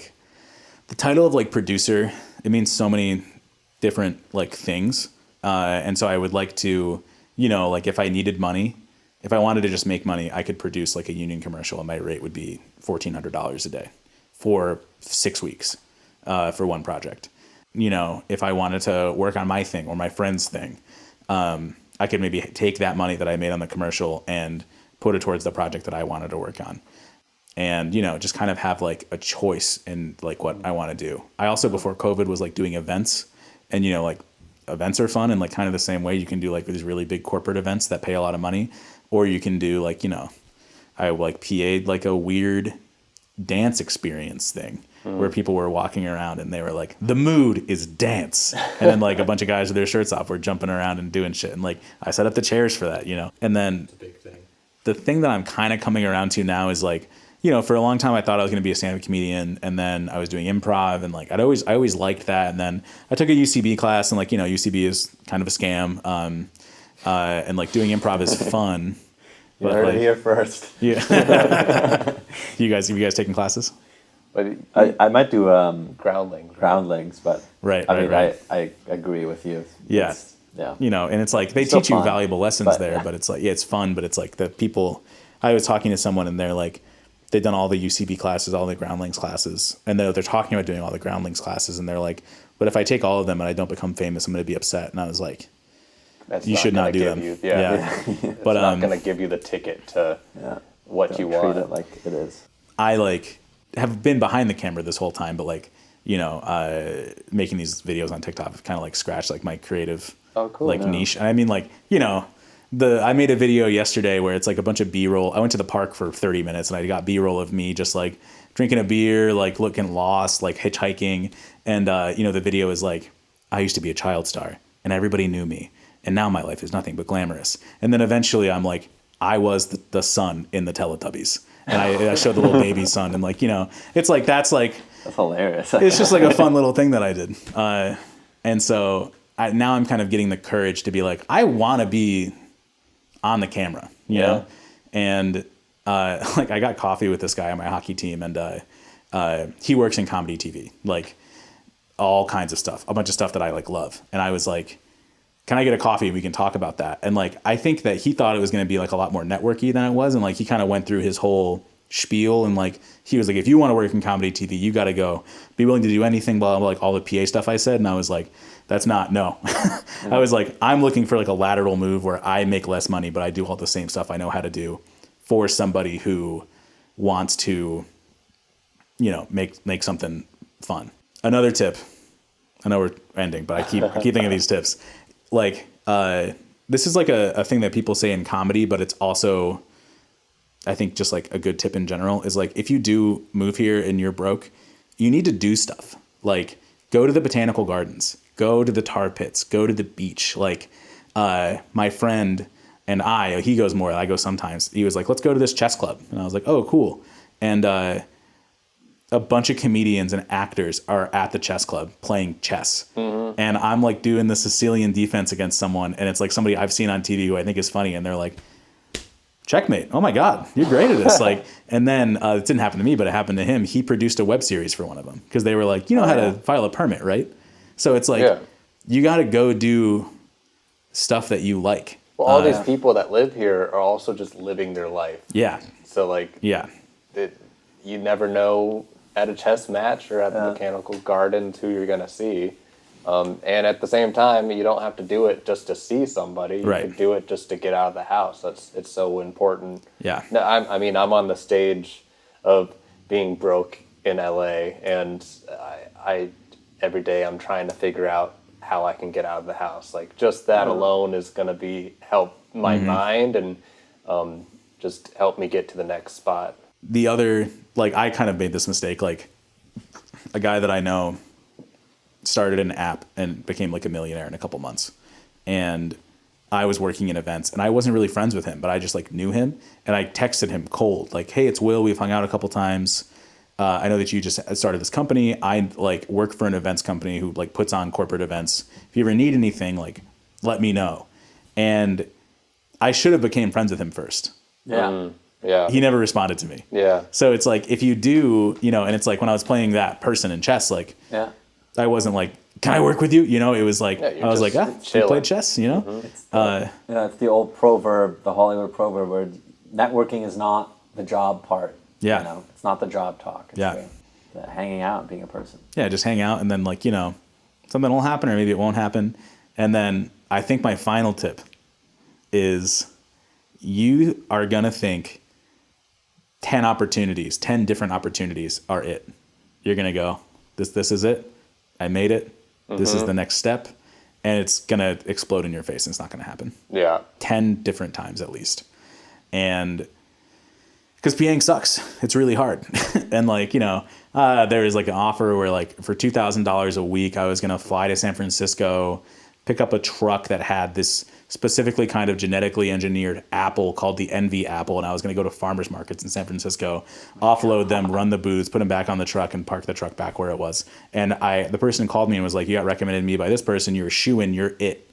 the title of producer, it means so many different things. And so I would like to, if I needed money, if I wanted to just make money, I could produce a union commercial and my rate would be $1,400 a day for 6 weeks for one project. If I wanted to work on my thing or my friend's thing, I could maybe take that money that I made on the commercial and put it towards the project that I wanted to work on. And, just kind of have a choice in what I want to do. I also, before COVID, was doing events, and, events are fun, and kind of the same way you can do these really big corporate events that pay a lot of money, or you can do I PA'd a weird dance experience thing where people were walking around and they were like, the mood is dance. And then a bunch of guys with their shirts off were jumping around and doing shit. And I set up the chairs for that, And then the thing that I'm kind of coming around to now is for a long time I thought I was going to be a stand-up comedian, and then I was doing improv, and I always liked that. And then I took a UCB class, and UCB is kind of a scam. And doing improv is fun. You heard it here first. Yeah. Have you guys taken classes? But I might do groundlings, but right. I agree with you. Yeah. And it's they Still teach you fun, valuable lessons but, there, yeah. but it's it's fun, but it's the people. I was talking to someone and they're they've done all the UCB classes, all the groundlings classes, and they're talking about doing all the groundlings classes, and they're but if I take all of them and I don't become famous, I'm going to be upset. And I was you should not do them. It's but not going to give you the ticket to what Don't you want. Treat it like it is. I have been behind the camera this whole time, but making these videos on TikTok have kind of scratched my creative niche. And I mean I made a video yesterday where it's a bunch of B-roll. I went to the park for 30 minutes and I got B-roll of me just drinking a beer, looking lost, hitchhiking. And the video is I used to be a child star and everybody knew me, and now my life is nothing but glamorous. And then eventually I'm I was the son in the Teletubbies. And I showed the little baby son, and it's that's hilarious. It's just a fun little thing that I did. And so now I'm kind of getting the courage to be I want to be on the camera, you know? And I got coffee with this guy on my hockey team, and he works in comedy TV, all kinds of stuff, a bunch of stuff that I love. And I was can I get a coffee and we can talk about that? And I think that he thought it was going to be a lot more networky than it was. And he kind of went through his whole spiel, and he was if you want to work in comedy TV, you got to go be willing to do anything, blah, blah, all the PA stuff I said. And I was that's not, no. I was I'm looking for a lateral move where I make less money, but I do all the same stuff I know how to do for somebody who wants to, make something fun. Another tip, I know we're ending, but I keep thinking of these tips. This is a thing that people say in comedy, but it's also, I think, just a good tip in general is if you do move here and you're broke, you need to do stuff. Go to the botanical gardens, go to the tar pits, go to the beach. My friend and he goes more, I go sometimes. He was let's go to this chess club. And I was oh, cool. And a bunch of comedians and actors are at the chess club playing chess. Mm-hmm. And I'm doing the Sicilian defense against someone. And it's somebody I've seen on TV who I think is funny. And they're checkmate. Oh my God, you're great at this. And then it didn't happen to me, but it happened to him. He produced a web series for one of them because they were you know how to file a permit, right? So it's you got to go do stuff that you like. Well, all these people that live here are also just living their life. Yeah. So you never know at a chess match or at the botanical gardens who you're going to see. And at the same time, you don't have to do it just to see somebody. You can do it just to get out of the house. It's so important. Yeah. No, I'm on the stage of being broke in LA, and I every day I'm trying to figure out how I can get out of the house. Like just that alone is going to help my mind and just help me get to the next spot. The other, like, I kind of made this mistake. Like, a guy that I know started an app and became like a millionaire in a couple months. And I was working in events and I wasn't really friends with him, but I just like knew him. And I texted him cold, like, hey, it's Will. We've hung out a couple times. I know that you just started this company. I like work for an events company who like puts on corporate events. If you ever need anything, like, let me know. And I should have became friends with him first. Yeah. Yeah. He never responded to me. Yeah. So it's like, if you do, you know, and it's like when I was playing that person in chess, like, Yeah. I wasn't like, can I work with you? You know, it was like, you're I was just like, you chilling. played chess, you know? Yeah, it's the old proverb, the Hollywood proverb, where networking is not the job part. Yeah. You know, it's not the job talk. It's Yeah. the hanging out and being a person. Yeah, just hang out and then like, you know, something will happen or maybe it won't happen. And then I think my final tip is you are going to think 10 different opportunities are it. You're going to go, this is it. I made it. This is the next step. And it's going to explode in your face and it's not going to happen. Yeah. 10 different times at least. And because PAing sucks. It's really hard. And like, you know, there was like an offer where like for $2,000 a week, I was going to fly to San Francisco, pick up a truck that had this specifically kind of genetically engineered apple called the Envy apple. And I was going to go to farmers markets in San Francisco, offload them, run the booths, put them back on the truck and park the truck back where it was. And the person called me and was like, you got recommended to me by this person. You're a shoo-in, you're it.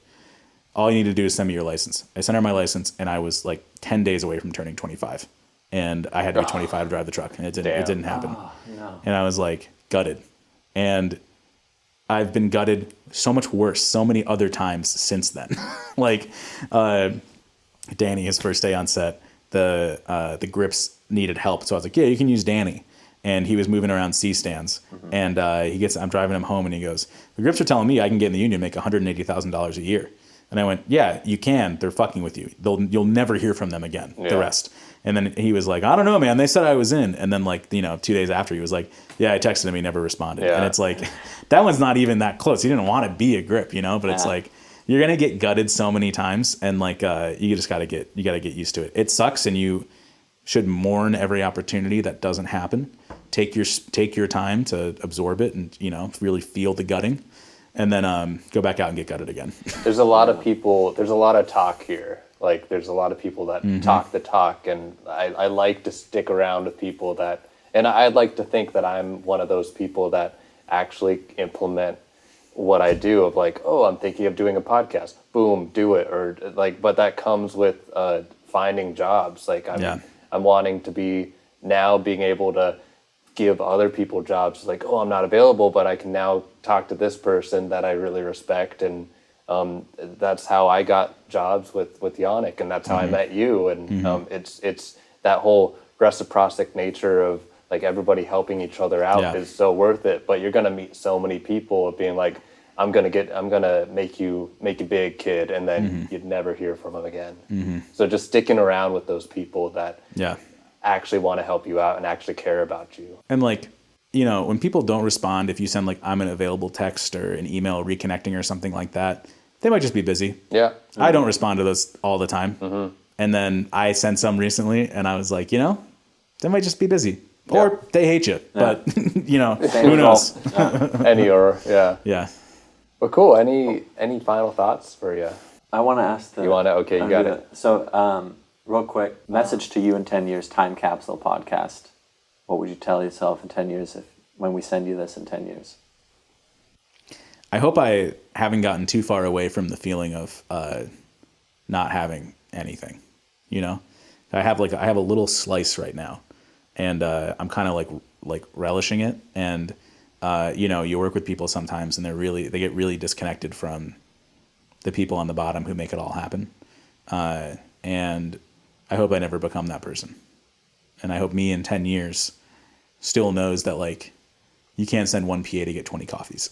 All you need to do is send me your license. I sent her my license and I was like 10 days away from turning 25. And I had to be 25 to drive the truck and it didn't happen. No. And I was like gutted. And I've been gutted so much worse so many other times since then. Like Danny, his first day on set, the grips needed help. So I was like, yeah, you can use Danny. And he was moving around C-stands. And I'm driving him home and he goes, the grips are telling me I can get in the union and make $180,000 a year. And I went, yeah, you can. They're fucking with you. You'll never hear from them again, the rest. And then he was like, I don't know, man. They said I was in. And then like, you know, 2 days after he was like, yeah, I texted him. He never responded. Yeah. And it's like, that one's not even that close. He didn't want to be a grip, you know, but it's like, you're going to get gutted so many times. And like, you just got to get used to it. It sucks. And you should mourn every opportunity that doesn't happen. Take your time to absorb it and, you know, really feel the gutting. And then go back out and get gutted again. There's a lot of people, there's a lot of talk here. Like, there's a lot of people that talk the talk, and I like to stick around with people that, and I'd like to think that I'm one of those people that actually implement what I do of like, oh, I'm thinking of doing a podcast. Boom, do it. Or like, but that comes with finding jobs. Like, I'm wanting to be now being able to give other people jobs. Like, oh, I'm not available, but I can now talk to this person that I really respect. And that's how I got jobs with Jannik, and that's how I met you. And it's that whole reciprocal nature of like everybody helping each other out is so worth it. But you're gonna meet so many people of being like, I'm gonna make you big, kid, and then you'd never hear from them again. So just sticking around with those people that actually want to help you out and actually care about you. And like, you know, when people don't respond, if you send like, I'm an available text or an email reconnecting or something like that, they might just be busy. Yeah. I don't respond to those all the time. And then I sent some recently and I was like, you know, they might just be busy or they hate you, but you know, who knows? Yeah. Well, cool. Any final thoughts for you? I want to ask You want to? Okay, you got it. So, real quick, message to you in 10 years, time capsule podcast. What would you tell yourself in 10 years when we send you this in 10 years? I hope I haven't gotten too far away from the feeling of not having anything. You know, I have a little slice right now, and I'm kind of like relishing it. And you know, you work with people sometimes, and they get really disconnected from the people on the bottom who make it all happen. And I hope I never become that person. And I hope me in 10 years still knows that like you can't send one PA to get 20 coffees,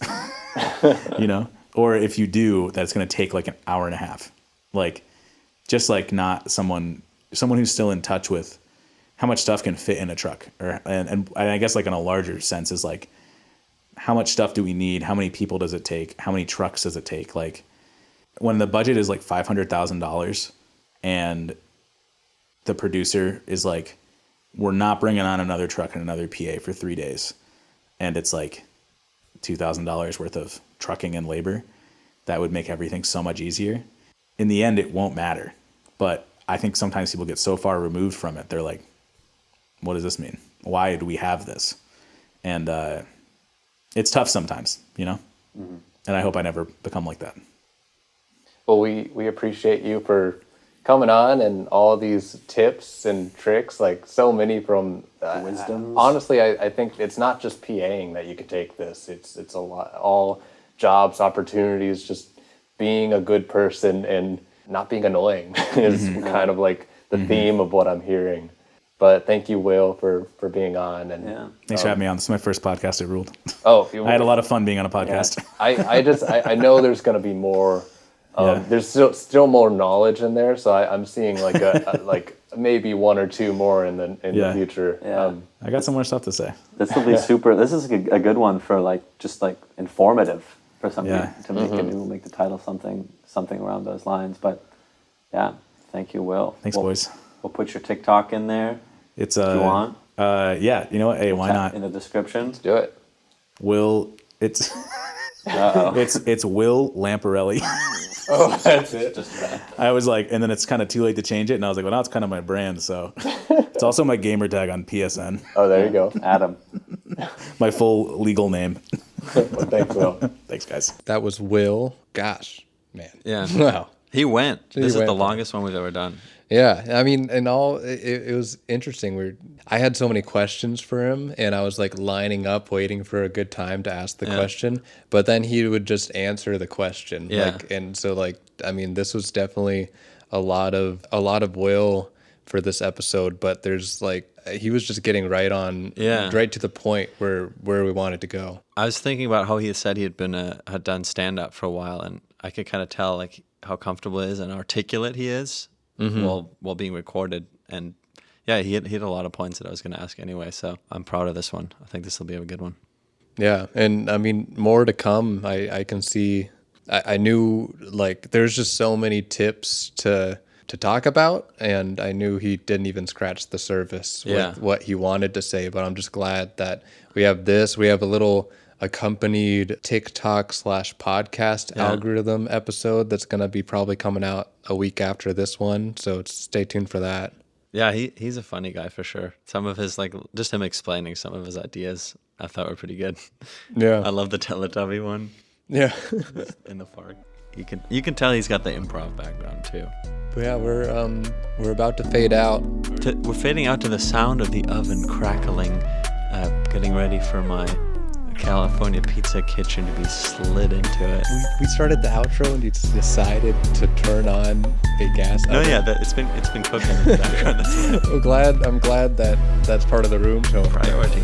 you know? Or if you do, that's going to take like an hour and a half. Like, just like not someone who's still in touch with how much stuff can fit in a truck. And I guess like in a larger sense is like how much stuff do we need? How many people does it take? How many trucks does it take? Like when the budget is like $500,000 and the producer is like, we're not bringing on another truck and another PA for 3 days. And it's like $2,000 worth of trucking and labor. That would make everything so much easier. In the end, it won't matter. But I think sometimes people get so far removed from it. They're like, what does this mean? Why do we have this? And it's tough sometimes, you know? Mm-hmm. And I hope I never become like that. Well, we appreciate you for coming on and all these tips and tricks, like so many from wisdoms. Honestly, I think it's not just PAing that you could take this. It's a lot, all jobs, opportunities, just being a good person and not being annoying is kind of like the theme of what I'm hearing. But thank you, Will, for being on. And thanks for having me on. This is my first podcast. It ruled. Oh, I had a lot of fun being on a podcast. Yeah. I know there's going to be more. There's still more knowledge in there, so I'm seeing like like maybe one or two more in the future. Yeah. I got some more stuff to say. This will be super. This is a good one for like just like informative for somebody to make the title something around those lines. But yeah, thank you, Will. Thanks, boys. We'll put your TikTok in there. It's if you want. Yeah, you know what? Hey, why not? In the description. Let's do it. Will it's it's Will Lamparelli. Oh, that's it. I was like, and then it's kind of too late to change it, and I was like, well, now it's kind of my brand, so it's also my gamer tag on PSN. Oh, there you go. Adam. My full legal name. Well, thanks, Will. Thanks, guys. That was Will. Gosh, man. Yeah. Wow. He went. This is went. the longest one we've ever done. Yeah, I mean, and it was interesting. I had so many questions for him, and I was like lining up, waiting for a good time to ask the question. But then he would just answer the question. Yeah. And so I mean, this was definitely a lot of Will for this episode. But there's like he was just getting right to the point where we wanted to go. I was thinking about how he said he had done stand up for a while, and I could kind of tell like how comfortable he is and articulate he is. While being recorded, and he hit a lot of points that I was going to ask anyway, so I'm proud of this one. I think this will be a good one. Yeah, and I mean, more to come. I can see, I knew like there's just so many tips to talk about, and I knew he didn't even scratch the surface with what he wanted to say, but I'm just glad that we have this. We have a little accompanied TikTok/podcast algorithm episode that's going to be probably coming out a week after this one. So stay tuned for that. Yeah, he's a funny guy for sure. Some of his, like, just him explaining some of his ideas I thought were pretty good. Yeah. I love the Teletubby one. Yeah. In the park. You can tell he's got the improv background too. But yeah, we're about to fade out. We're fading out to the sound of the oven crackling, getting ready for my California pizza kitchen to be slid into it. We started the outro and you decided to turn on a gas oven. No, yeah, it's been cooking in the background. I'm glad that that's part of the room. So priorities.